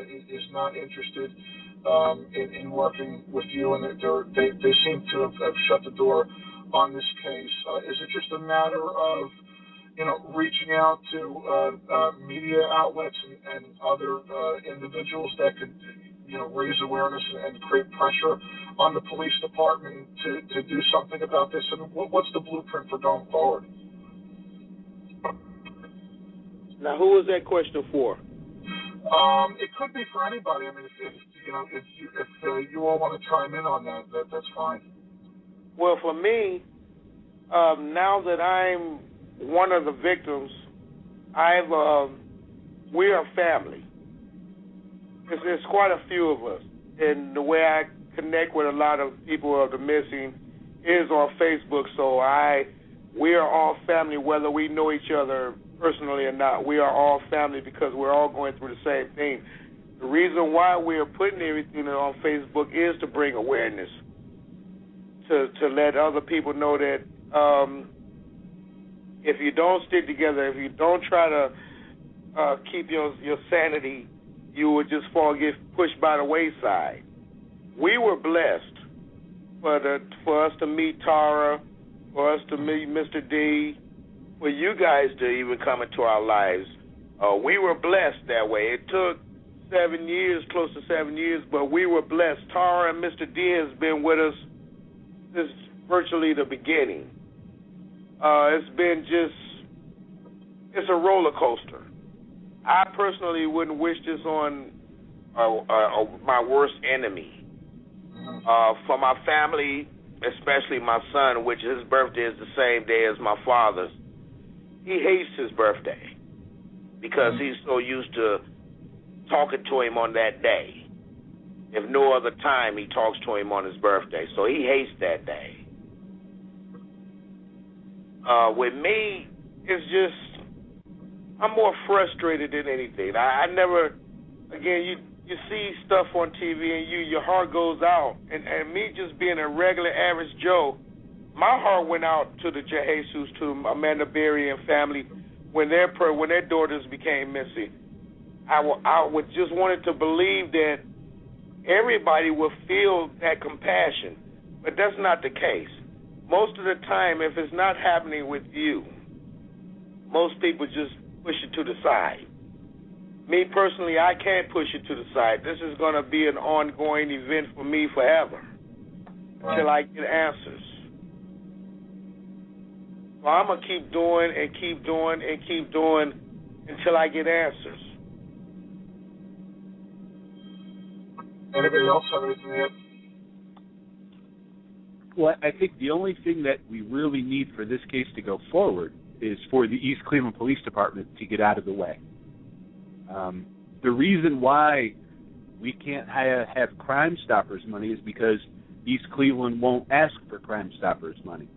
is not interested in working with you, and they seem to have shut the door on this case. Is it just a matter of, reaching out to media outlets and other individuals that could raise awareness and create pressure on the police department to do something about this? And what's the blueprint for going forward? Now, who was that question for? It could be for anybody. I mean, if you all want to chime in on that's fine. Well, for me, now that I'm one of the victims, we are family. There's quite a few of us, and the way I connect with a lot of people of the missing is on Facebook. So we are all family, whether we know each other personally or not. We are all family because we're all going through the same thing. The reason why we are putting everything on Facebook is to bring awareness. to let other people know that if you don't stick together, if you don't try to keep your sanity, you will just get pushed by the wayside. We were blessed for us to meet Tara, for us to meet Mr. D, for you guys to even come into our lives. We were blessed that way. It took 7 years, close to 7 years, but we were blessed. Tara and Mr. D has been with us since virtually the beginning. It's a roller coaster. I personally wouldn't wish this on my worst enemy. For my family, especially my son, which his birthday is the same day as my father's, he hates his birthday because he's so used to talking to him on that day. If no other time, he talks to him on his birthday, so he hates that day. With me, it's just I'm more frustrated than anything. I never, again, you see stuff on TV and your heart goes out. And me just being a regular average Joe, my heart went out to the Jesus, to Amanda Berry and family when their daughters became missing. I would just wanted to believe that everybody would feel that compassion, but that's not the case. Most of the time, if it's not happening with you, most people just push it to the side. Me personally, I can't push it to the side. This is going to be an ongoing event for me forever until I get answers. So I'm going to keep doing and keep doing and keep doing until I get answers. Anybody else have anything yet? Well, I think the only thing that we really need for this case to go forward is for the East Cleveland Police Department to get out of the way. The reason why we can't have Crime Stoppers money is because East Cleveland won't ask for Crime Stoppers money.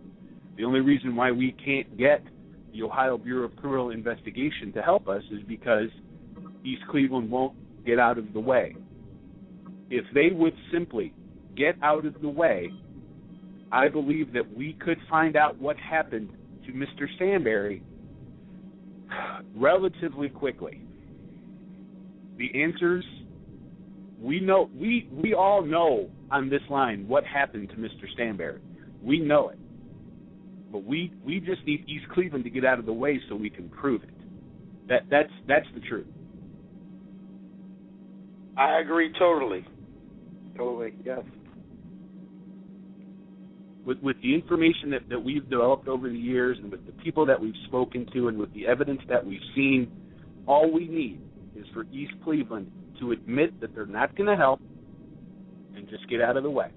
The only reason why we can't get the Ohio Bureau of Criminal Investigation to help us is because East Cleveland won't get out of the way. If they would simply get out of the way, I believe that we could find out what happened to Mr. Standberry relatively quickly. The answers, we know, we all know on this line what happened to Mr. Standberry. We know it. But we just need East Cleveland to get out of the way so we can prove it. That's the truth. I agree totally. Totally, yes. With the information that we've developed over the years and with the people that we've spoken to and with the evidence that we've seen, all we need is for East Cleveland to admit that they're not going to help and just get out of the way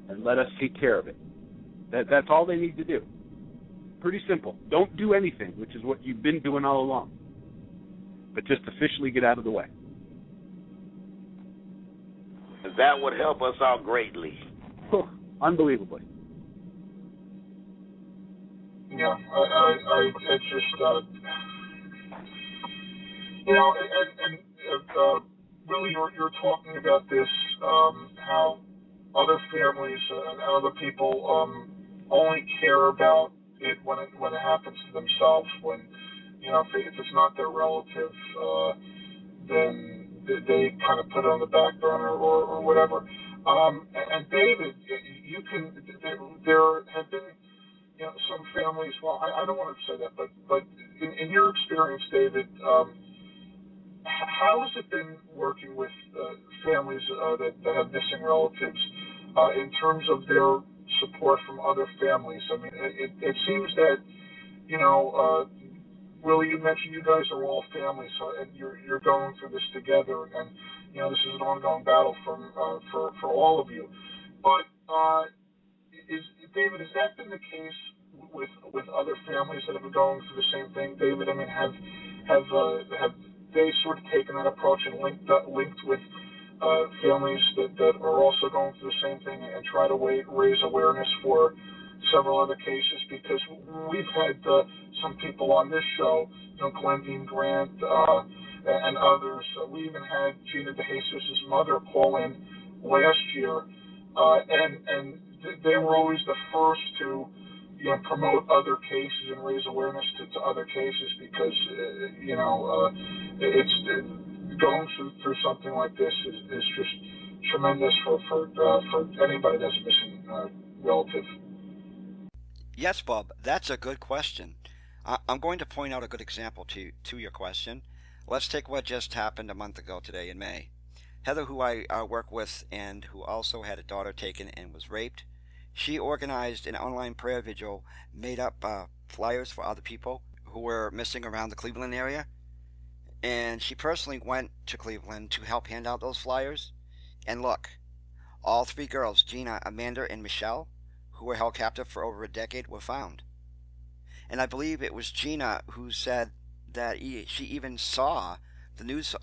and let us take care of it. That's all they need to do. Pretty simple. Don't do anything, which is what you've been doing all along, but just officially get out of the way. That would help us out greatly. Unbelievably. Yeah, I it's just, and Willie, you're talking about this, how other families and other people only care about it when it happens to themselves. When if it's not their relative, then they kind of put it on the back burner or whatever. And David, there have been some families. Well, I don't want to say that, but in your experience, David, how has it been working with families that have missing relatives in terms of their support from other families? I mean, it seems that Willie, you mentioned you guys are all family, so and you're going through this together, and this is an ongoing battle for all of you. But David, has that been the case with other families that have been going through the same thing? David, I mean, have they sort of taken that approach and linked with families that are also going through the same thing and try to raise awareness for several other cases? Because we've had some people on this show, Glendine Grant and others. We even had Gina DeJesus' mother call in last year, and they were always the first to, promote other cases and raise awareness to other cases because, it's going through something like this is just tremendous for anybody that's missing relative. Yes, Bob, that's a good question. I'm going to point out a good example to your question. Let's take what just happened a month ago today in May. Heather, who I work with and who also had a daughter taken and was raped, she organized an online prayer vigil, made up flyers for other people who were missing around the Cleveland area. And she personally went to Cleveland to help hand out those flyers. And look, all three girls, Gina, Amanda, and Michelle, who were held captive for over a decade, were found. And I believe it was Gina who said that she even saw the news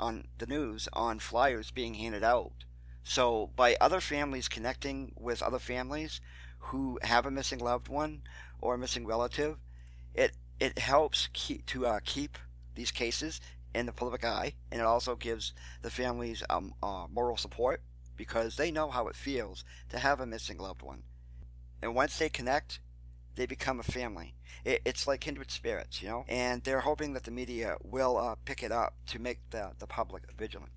on flyers being handed out. So by other families connecting with other families who have a missing loved one or a missing relative, it helps keep these cases in the public eye, and it also gives the families moral support because they know how it feels to have a missing loved one. And once they connect, they become a family. It's like kindred spirits, and they're hoping that the media will pick it up to make the public vigilant.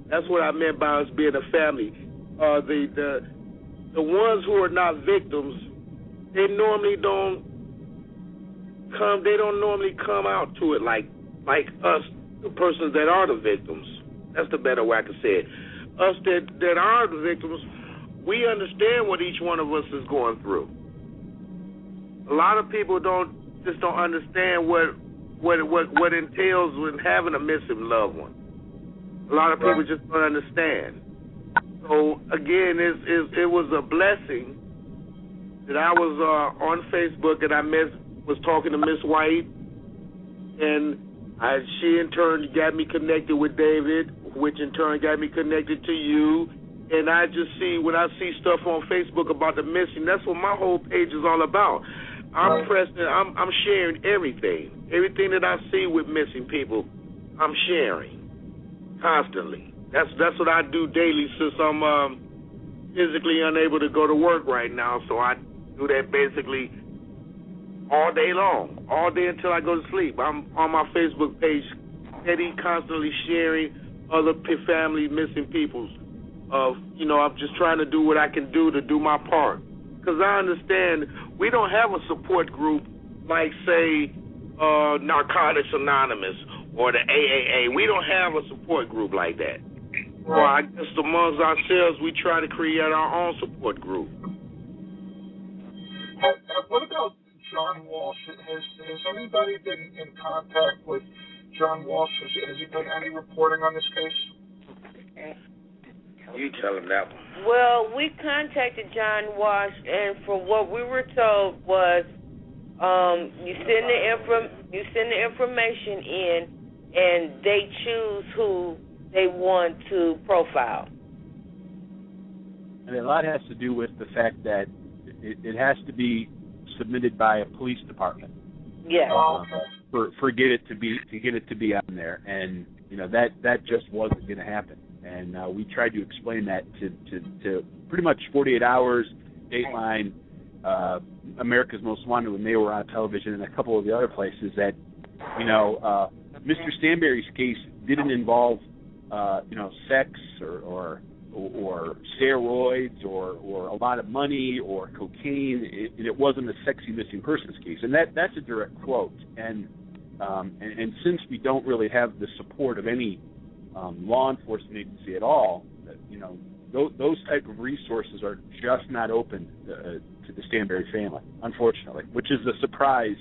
That's what I meant by us being a family. The ones who are not victims, they normally don't normally come out to it like us, the persons that are the victims. That's the better way I can say it. Us that are the victims, we understand what each one of us is going through. A lot of people don't understand what entails when having a missing loved one. A lot of people just don't understand. So again, it was a blessing that I was on Facebook and I was talking to Miss White, and she in turn got me connected with David, which in turn got me connected to you. And I just see, when I see stuff on Facebook about the missing, that's what my whole page is all about. I'm sharing everything that I see with missing people. I'm sharing constantly. That's what I do daily since I'm physically unable to go to work right now. So I do that basically all day long, all day until I go to sleep. I'm on my Facebook page, steady, constantly sharing other family missing people's. I'm just trying to do what I can do to do my part. Because I understand we don't have a support group like, say, Narcotics Anonymous or the AAA. We don't have a support group like that. Well, I guess amongst ourselves, we try to create our own support group. What about John Walsh? Has anybody been in contact with John Walsh? Has he done any reporting on this case? You tell him that one. Well, we contacted John Walsh, and for what we were told was, you send the information in, and they choose who they want to profile. And a lot has to do with the fact that it has to be submitted by a police department. Yeah. For get it to be on there, and that just wasn't going to happen. And we tried to explain that to pretty much 48 Hours, Dateline, America's Most Wanted when they were on television, and a couple of the other places that, Mr. Standberry's case didn't involve, sex or steroids or a lot of money or cocaine. It wasn't a sexy missing persons case, and that's a direct quote. And since we don't really have the support of any law enforcement agency at all, those type of resources are just not open to the Standberry family, unfortunately, which is a surprise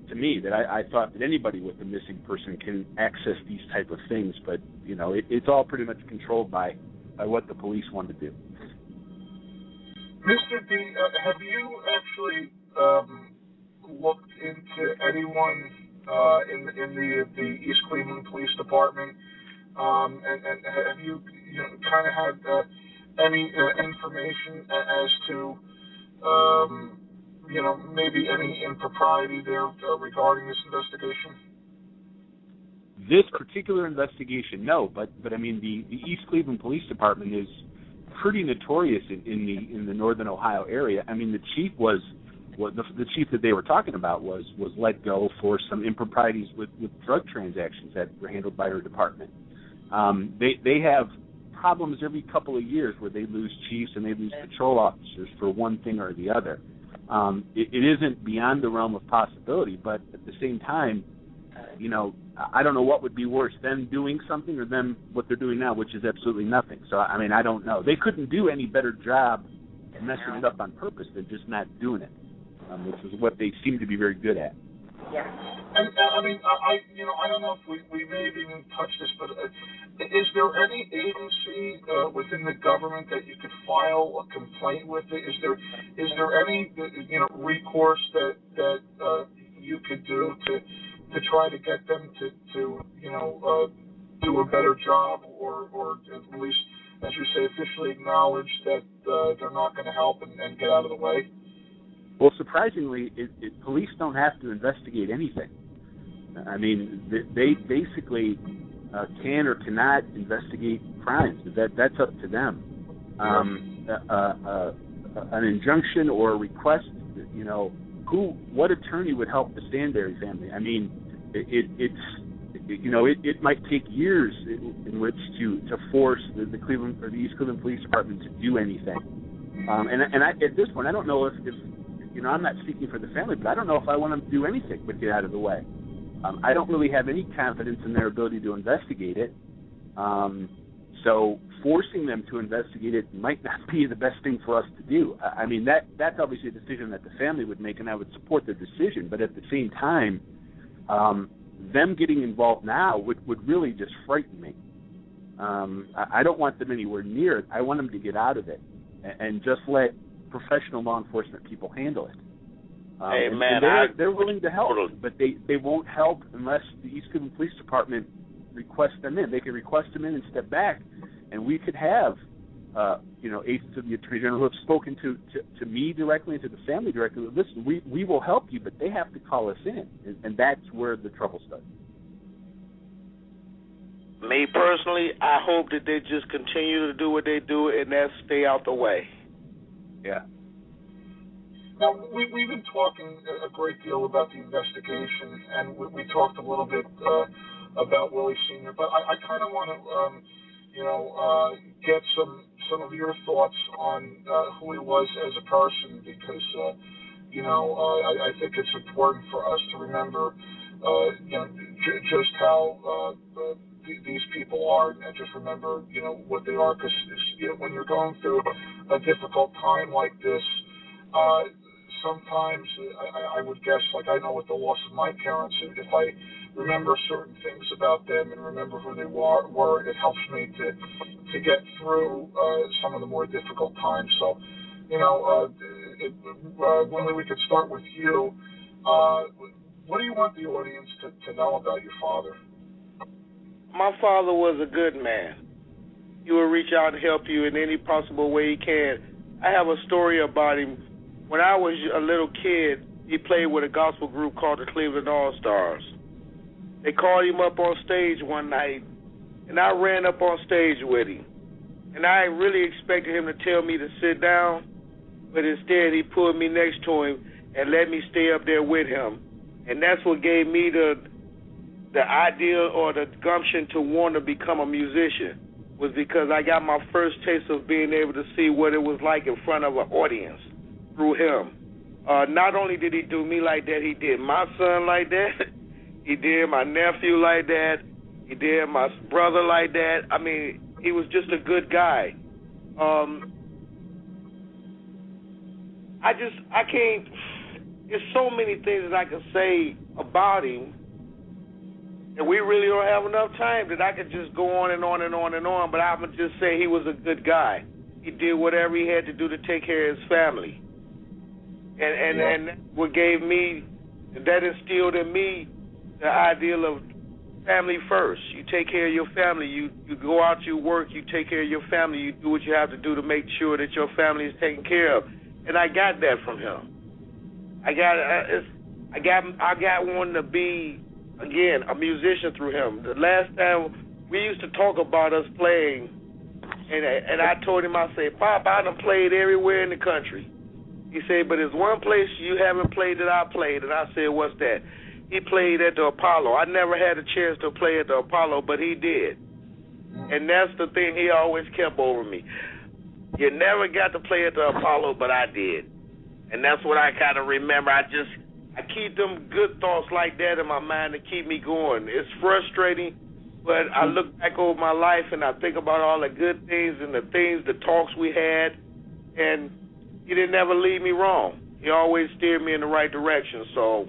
to me that I thought that anybody with a missing person can access these type of things, but it's all pretty much controlled by what the police want to do. Mr. D, have you actually looked into anyone in the East Cleveland Police Department, and have you kind of had any information as to maybe any impropriety there regarding this investigation? This particular investigation, no, but I mean the East Cleveland Police Department is pretty notorious in the northern Ohio area. I mean, the chief the chief that they were talking about was let go for some improprieties with drug transactions that were handled by her department. They have problems every couple of years where they lose chiefs and they lose patrol officers for one thing or the other. It isn't beyond the realm of possibility, but at the same time, you know, I don't know what would be worse, them doing something or them what they're doing now, which is absolutely nothing. So, I mean, I don't know. They couldn't do any better job messing it up on purpose than just not doing it, which is what they seem to be very good at. Yeah. And I mean, I don't know if we may have even touched this, but is there any agency within the government that you could file a complaint with? Is there any recourse that you could do to try to get them to do a better job, or at least, as you say, officially acknowledge that they're not going to help and get out of the way? Well, surprisingly, police don't have to investigate anything. I mean, they basically can or cannot investigate crimes. That's up to them. An injunction or a request, you know, what attorney would help the Standberry family? I mean, it might take years in which to force the Cleveland or the East Cleveland Police Department to do anything. And I, at this point, I don't know if I'm not speaking for the family, but I don't know if I want them to do anything but get out of the way. I don't really have any confidence in their ability to investigate it. So forcing them to investigate it might not be the best thing for us to do. I mean, that's obviously a decision that the family would make, and I would support their decision. But at the same time, them getting involved now would really just frighten me. I don't want them anywhere near it. I want them to get out of it and just let professional law enforcement people handle it. Hey, man, they're willing to help, but they won't help unless the East Cleveland Police Department requests them in. They can request them in and step back, and we could have, agents of the Attorney General who have spoken to me directly and to the family directly. Listen, we will help you, but they have to call us in, and that's where the trouble starts. Me personally, I hope that they just continue to do what they do and that's stay out the way. Yeah. Now, we've been talking a great deal about the investigation, and we talked a little bit about Willie Sr., but I kind of want to, get some of your thoughts on who he was as a person, because, I think it's important for us to remember, just how these people are, and just remember, what they are, because, when you're going through a difficult time like this, sometimes I would guess, like I know with the loss of my parents, if I remember certain things about them and remember who they were, it helps me to get through some of the more difficult times. So, Willie, we could start with you. What do you want the audience to know about your father? My father was a good man. He will reach out and help you in any possible way he can. I have a story about him. When I was a little kid, he played with a gospel group called the Cleveland All-Stars. They called him up on stage one night, and I ran up on stage with him. And I really expected him to tell me to sit down, but instead he pulled me next to him and let me stay up there with him. And that's what gave me the idea or the gumption to want to become a musician, was because I got my first taste of being able to see what it was like in front of an audience through him. Not only did he do me like that, he did my son like that. He did my nephew like that. He did my brother like that. I mean, he was just a good guy. I can't, there's so many things that I can say about him, and we really don't have enough time that I could just go on and on and on and on, but I would just say he was a good guy. He did whatever he had to do to take care of his family. And what gave me, that instilled in me the ideal of family first. You take care of your family. You go out, you work, you take care of your family. You do what you have to do to make sure that your family is taken care of. And I got that from him. I got one to be, again, a musician through him. The last time we used to talk about us playing And I told him, I said, Pop, I done played everywhere in the country. He said, but there's one place you haven't played that I played. And I said, what's that? He played at the Apollo. I never had a chance to play at the Apollo, but he did. And that's the thing he always kept over me. You never got to play at the Apollo, but I did. And that's what I kind of remember. I keep them good thoughts like that in my mind to keep me going. It's frustrating, but I look back over my life and I think about all the good things and the talks we had, and he didn't ever lead me wrong. He always steered me in the right direction. So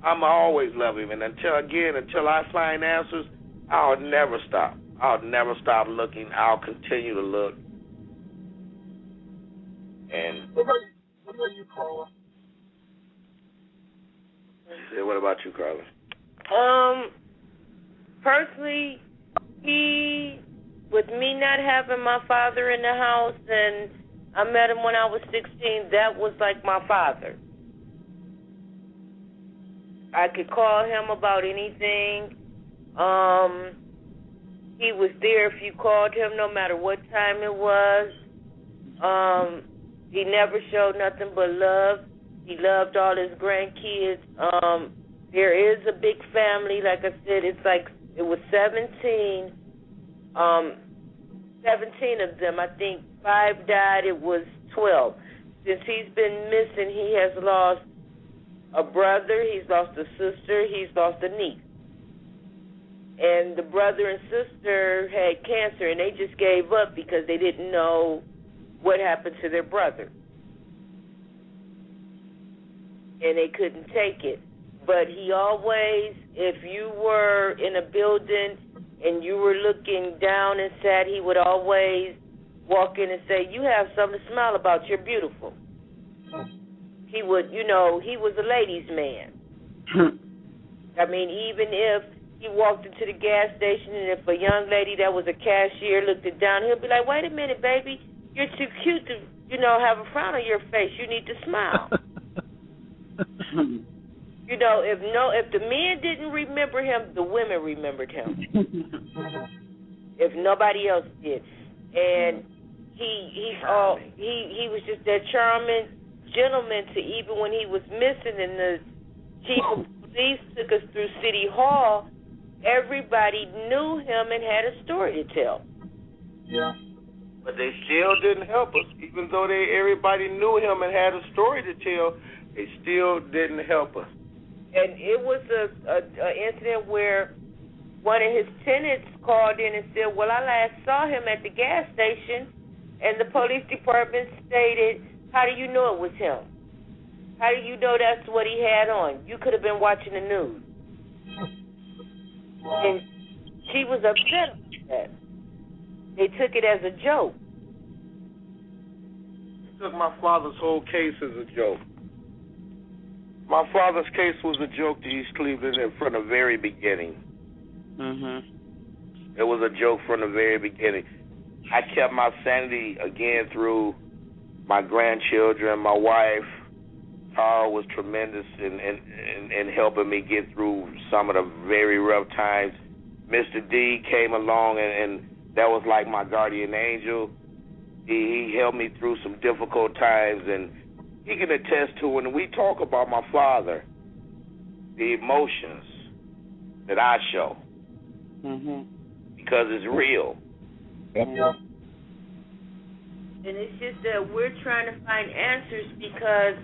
I'm always love him. And until I find answers, I'll never stop. I'll never stop looking. I'll continue to look. And what about you, Carla? What about you, Carla? Personally, with me not having my father in the house, and I met him when I was 16, that was like my father. I could call him about anything. He was there if you called him, no matter what time it was. He never showed nothing but love. He loved all his grandkids. There is a big family. Like I said, it was 17. 17 of them. I think 5 died. It was 12. Since he's been missing, he has lost a brother. He's lost a sister. He's lost a niece. And the brother and sister had cancer, and they just gave up because they didn't know what happened to their brother. And they couldn't take it. But he always, if you were in a building and you were looking down and sad, he would always walk in and say, you have something to smile about, you're beautiful. He would, he was a ladies' man. I mean, even if he walked into the gas station and if a young lady that was a cashier looked it down, he'll be like, wait a minute, baby, you're too cute to, have a frown on your face. You need to smile. If the men didn't remember him, the women remembered him. If nobody else did. And he was just that charming gentleman to even when he was missing and the chief of police took us through City Hall, everybody knew him and had a story to tell. Yeah. But they still didn't help us. Even though everybody knew him and had a story to tell, they still didn't help us. And it was an incident where one of his tenants called in and said, well, I last saw him at the gas station, and the police department stated, how do you know it was him? How do you know that's what he had on? You could have been watching the news. And she was upset about that. They took it as a joke. They took my father's whole case as a joke. My father's case was a joke to East Cleveland from the very beginning. Mm-hmm. It was a joke from the very beginning. I kept my sanity again through my grandchildren. My wife, Tara, was tremendous in helping me get through some of the very rough times. Mr. D came along, and that was like my guardian angel. He helped me through some difficult times, and he can attest to when we talk about my father, the emotions that I show, because it's real. Yeah. And it's just that we're trying to find answers because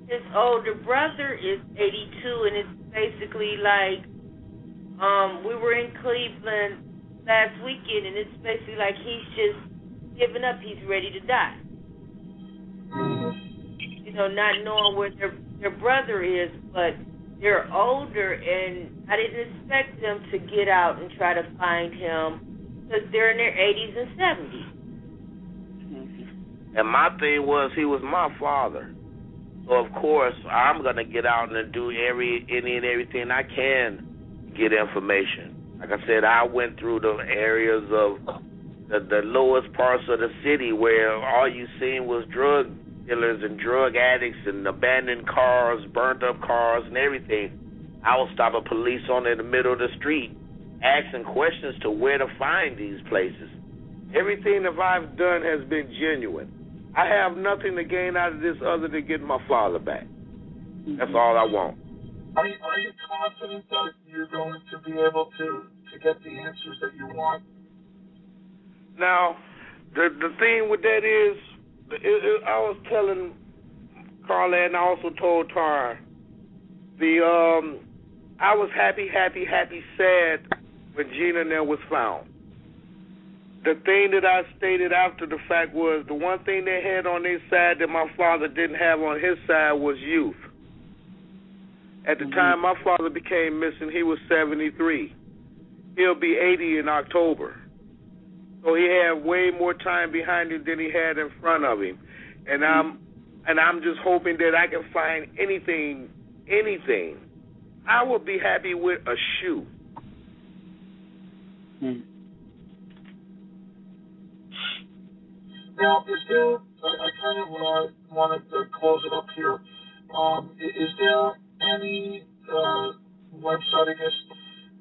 his older brother is 82, and it's basically like we were in Cleveland last weekend, and it's basically like he's just given up. He's ready to die. Not knowing where their brother is, but they're older, and I didn't expect them to get out and try to find him because they're in their 80s and 70s. And my thing was, he was my father. So, of course, I'm going to get out and do any and everything I can to get information. Like I said, I went through the areas of the lowest parts of the city where all you seen was drug dealers and drug addicts and abandoned cars, burnt up cars and everything. I was stopping police in the middle of the street, asking questions to where to find these places. Everything that I've done has been genuine. I have nothing to gain out of this other than getting my father back. That's all I want. Are you confident that you're going to be able to get the answers that you want? Now, the thing with that is, I was telling Carla, and I also told Tara, I was happy, sad when Gina and them was found. The thing that I stated after the fact was the one thing they had on their side that my father didn't have on his side was youth. At the time my father became missing, he was 73. He'll be 80 in October. So he had way more time behind him than he had in front of him. And I'm just hoping that I can find anything. I would be happy with a shoe. Now, is there, I kind of wanted to close it up here. Is there any website, I guess,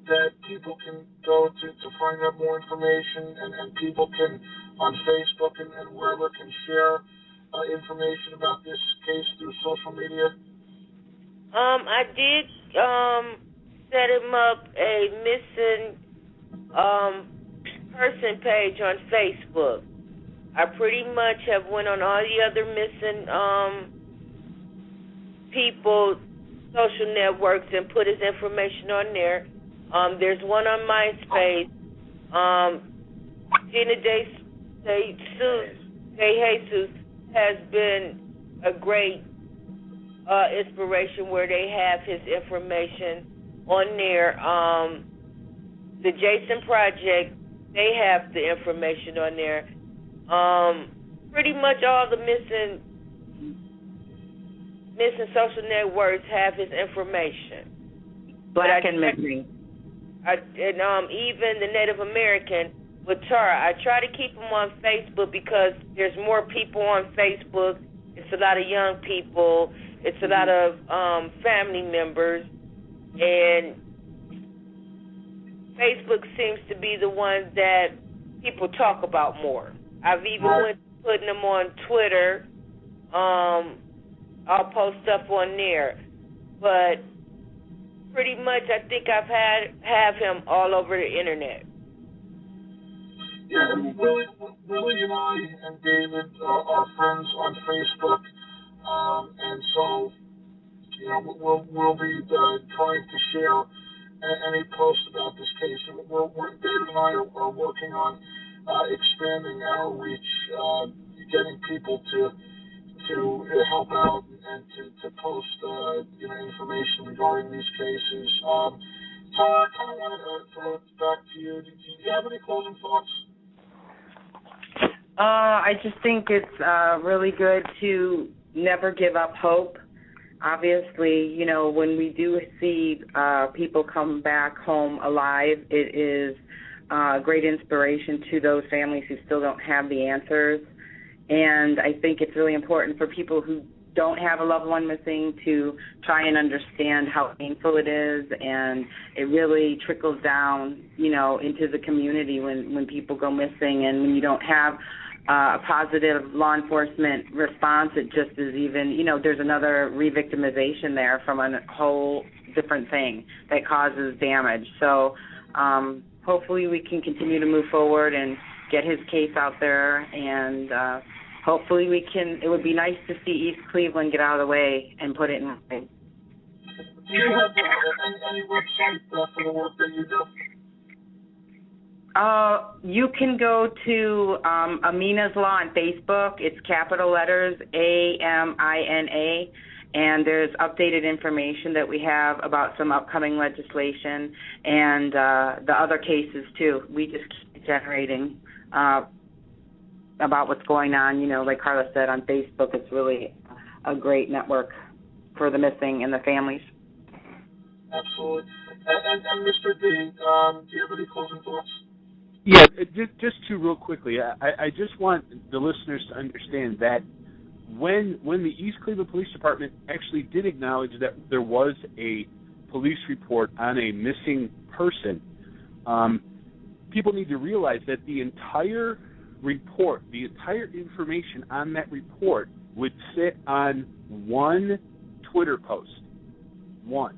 that people can go to find out more information, and people can, on Facebook and wherever, can share information about this case through social media? I did set him up a missing person page on Facebook. I pretty much have went on all the other missing people social networks and put his information on there. There's one on MySpace. Gina De Jesus has been a great inspiration where they have his information on there. The Jason Project, they have the information on there. Pretty much all the missing social networks have his information. Black and missing. Even the Native American with Tara, I try to keep them on Facebook because there's more people on Facebook. It's a lot of young people. It's a lot of family members. And Facebook seems to be the one that people talk about more. I've even went putting them on Twitter. I'll post stuff on there. But pretty much I think I've have him all over the internet. Yeah, and Willie and I and David are friends on Facebook, and so we'll be trying to share any posts about this case. And David and I are working on expanding our reach, getting people to help out and to post information regarding these cases. Tara, I kind of wanted to throw it back to you. Do you have any closing thoughts? I just think it's really good to never give up hope. Obviously, when we do see people come back home alive, it is great inspiration to those families who still don't have the answers. And I think it's really important for people who don't have a loved one missing to try and understand how painful it is, and it really trickles down, into the community when people go missing, and when you don't have a positive law enforcement response, it just is even, there's another re-victimization there from a whole different thing that causes damage. So hopefully we can continue to move forward and get his case out there, and hopefully it would be nice to see East Cleveland get out of the way and put it in writing. Do you have any website for the work that you do? You can go to Amina's Law on Facebook. It's capital letters AMINA, and there's updated information that we have about some upcoming legislation and the other cases too. We just keep generating about what's going on. Like Carla said, on Facebook, it's really a great network for the missing and the families. Absolutely. And Mr. D, do you have any closing thoughts? Yeah, just real quickly, I just want the listeners to understand that when the East Cleveland Police Department actually did acknowledge that there was a police report on a missing person, people need to realize that the entire report, the entire information on that report would sit on one Twitter post. One.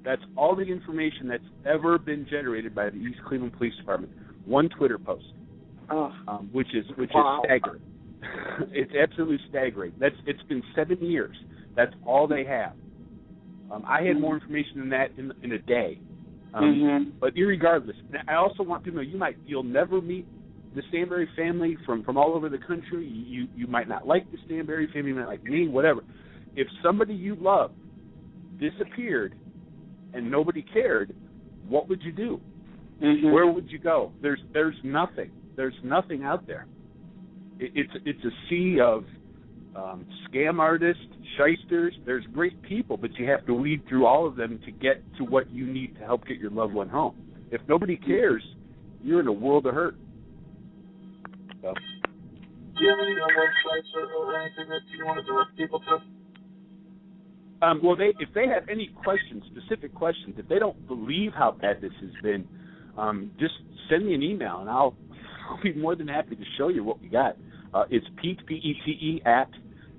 That's all the information that's ever been generated by the East Cleveland Police Department. One Twitter post, which is staggering. It's absolutely staggering. It's been 7 years. That's all they have. I had more information than that in a day. But irregardless, I also want to know, you'll never meet the Standberry family from all over the country. You might not like the Standberry family, you might like me, whatever. If somebody you love disappeared and nobody cared, what would you do? Where would you go? There's nothing. There's nothing out there. It's a sea of scam artists, shysters. There's great people, but you have to weed through all of them to get to what you need to help get your loved one home. If nobody cares, you're in a world of hurt. So. Do you have any websites or anything that you want to direct people to? Well, if they have any questions, specific questions, if they don't believe how bad this has been, just send me an email, and I'll be more than happy to show you what we got. It's Pete, P-E-T-E, at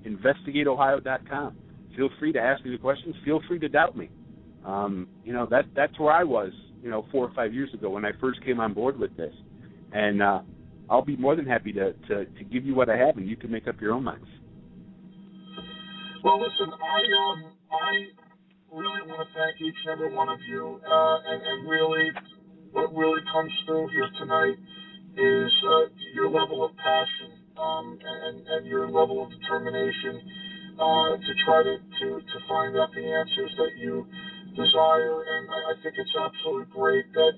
investigateohio.com. Feel free to ask me the questions. Feel free to doubt me. That's where I was, 4 or 5 years ago when I first came on board with this. And I'll be more than happy to give you what I have, and you can make up your own minds. Well, listen, I really want to thank each and every one of you, and really, what really comes through here tonight is your level of passion and your level of determination to try to find out the answers that you desire. And I think it's absolutely great that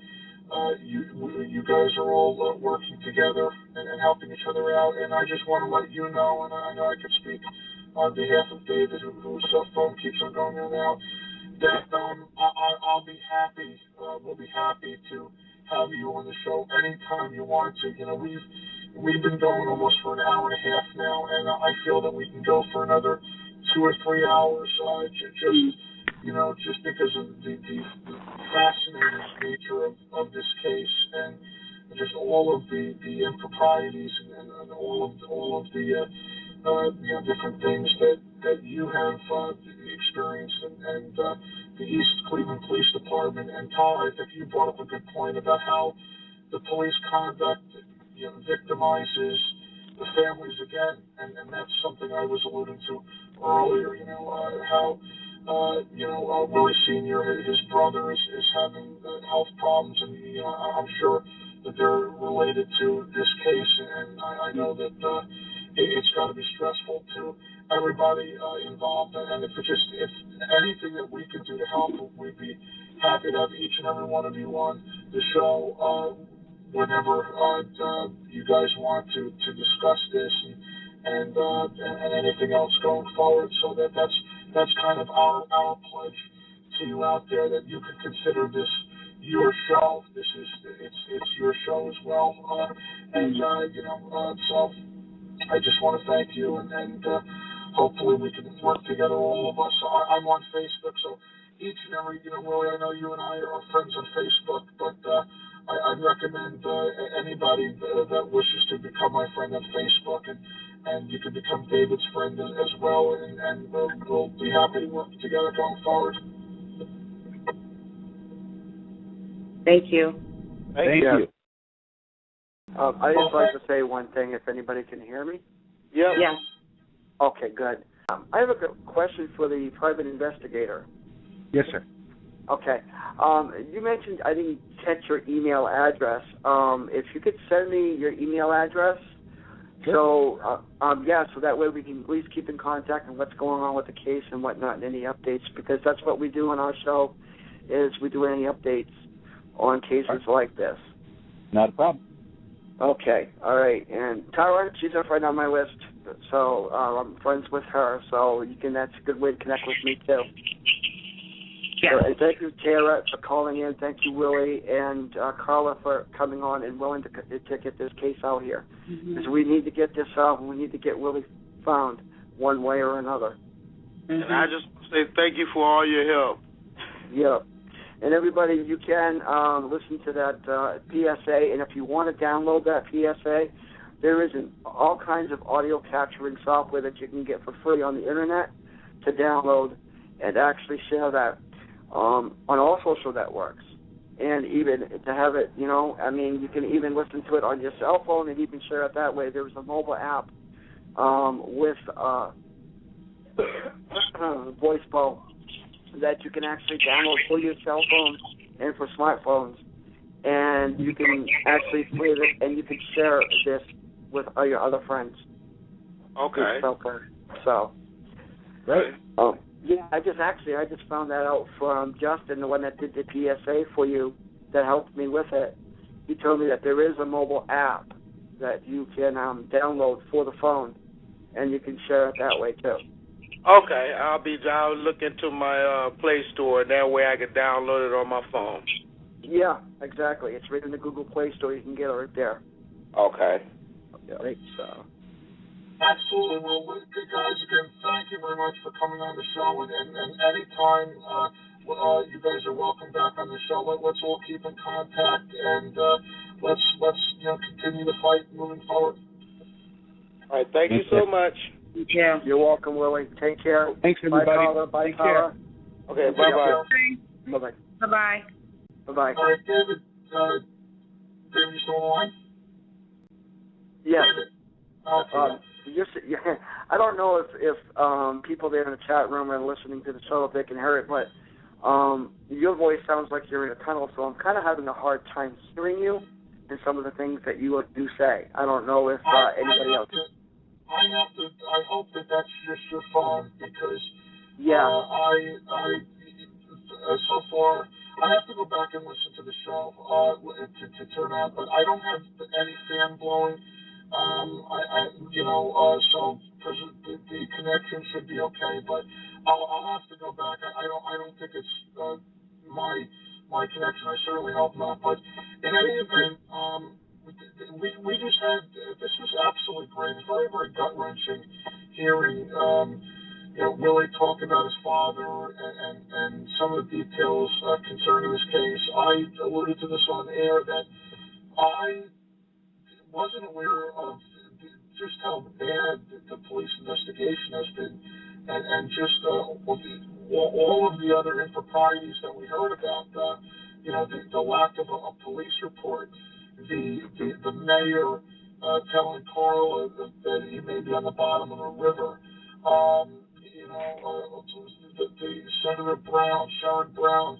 you guys are all working together and helping each other out. And I just want to let you know, and I know I can speak on behalf of David, whose phone keeps on going in and out, that I'll be happy. We'll be happy to have you on the show anytime you want to. We've been going almost for an hour and a half now, and I feel that we can go for another 2 or 3 hours. Just because of the fascinating nature of this case, and just all of the improprieties and all of the different things that you have experienced, and the East Cleveland Police Department. And Todd, I think you brought up a good point about how the police conduct victimizes the families again, and that's something I was alluding to earlier. How Willie Sr., his brother, is having health problems, and I'm sure that they're related to this case, and I know that it's got to be stressful to everybody involved. And if anything that we could do to help, we'd be happy to have each and every one of you on the show whenever you guys want to discuss this and anything else going forward. So that's kind of our pledge to you out there, that you can consider this your show. It's your show as well, so I just want to thank you, and hopefully we can work together, all of us. I'm on Facebook, so each and every, Willie, I know you and I are friends on Facebook, but I'd recommend anybody that wishes to become my friend on Facebook, and you can become David's friend as well, and we'll be happy to work together going forward. Thank you. Thank you. I'd just like to say one thing, if anybody can hear me. Yeah. Okay, good. I have a question for the private investigator. Yes, sir. Okay. You mentioned, I didn't catch your email address. If you could send me your email address, so that way we can at least keep in contact on what's going on with the case and whatnot, and any updates, because that's what we do on our show, is we do any updates on cases like this. Not a problem. Okay, all right. And Tara, she's right on my list, so I'm friends with her, so that's a good way to connect with me, too. Yeah. So, and thank you, Tara, for calling in. Thank you, Willie, and Carla for coming on and willing to get this case out here. Because we need to get this out, and we need to get Willie found one way or another. And I just want to say thank you for all your help. Yeah. And everybody, you can listen to that PSA, and if you want to download that PSA, there is all kinds of audio capturing software that you can get for free on the internet to download and actually share that on all social networks. And even to have it, you know, I mean, you can even listen to it on your cell phone and even share it that way. There's a mobile app with voice phone that you can actually download for your cell phone and for smartphones. And you can actually play this and you can share this with all your other friends. Okay. So, right. Yeah, I just found that out from Justin, the one that did the PSA for you, that helped me with it. He told me that there is a mobile app that you can download for the phone, and you can share it that way too. Okay, I'll look into my Play Store, and that way I can download it on my phone. Yeah, exactly. It's right in the Google Play Store. You can get it right there. Okay. Yeah, right. So. Absolutely. Well, guys, again, thank you very much for coming on the show. And anytime you guys are welcome back on the show. Let's all keep in contact, and let's continue the fight moving forward. All right. Thank you so much. Yeah. You're welcome, Willie. Take care. Thanks, everybody. Bye, caller. Bye, Take care. Okay. Bye-bye. Bye-bye. Bye-bye. Bye-bye. All right, David. David, you still on the line? Yes. Okay. I don't know if people there in the chat room are listening to the show, if they can hear it, but your voice sounds like you're in a tunnel, so I'm kind of having a hard time hearing you and some of the things that you do say. I don't know if anybody else. I hope that that's just your phone, because so far I have to go back and listen to the show to turn out, but I don't have any fan blowing. So the connection should be okay, but I'll have to go back. I don't think it's my connection. I certainly hope not. But in any event, we just had, this was absolutely great. It's very, very gut wrenching hearing Willie talk about his father and some of the details concerning this case. I alluded to this on air that I wasn't aware of just how bad the police investigation has been, and just all of the other improprieties that we heard about. The lack of a police report, the mayor telling Carl that he may be on the bottom of a river. The Senator Brown, Sherrod Brown,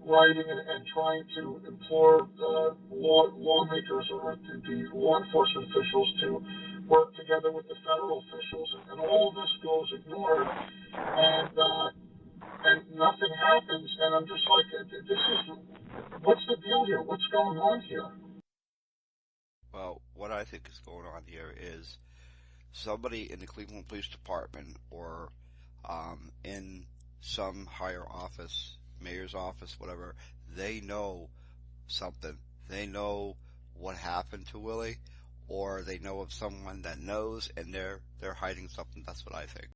writing and trying to implore lawmakers or the law enforcement officials to work together with the federal officials, and all of this goes ignored, and nothing happens. And I'm just like, what's the deal here? What's going on here? Well, what I think is going on here is somebody in the Cleveland Police Department or in some higher office, mayor's office, whatever, they know something. They know what happened to Willie, or they know of someone that knows, and they're hiding something. That's what I think.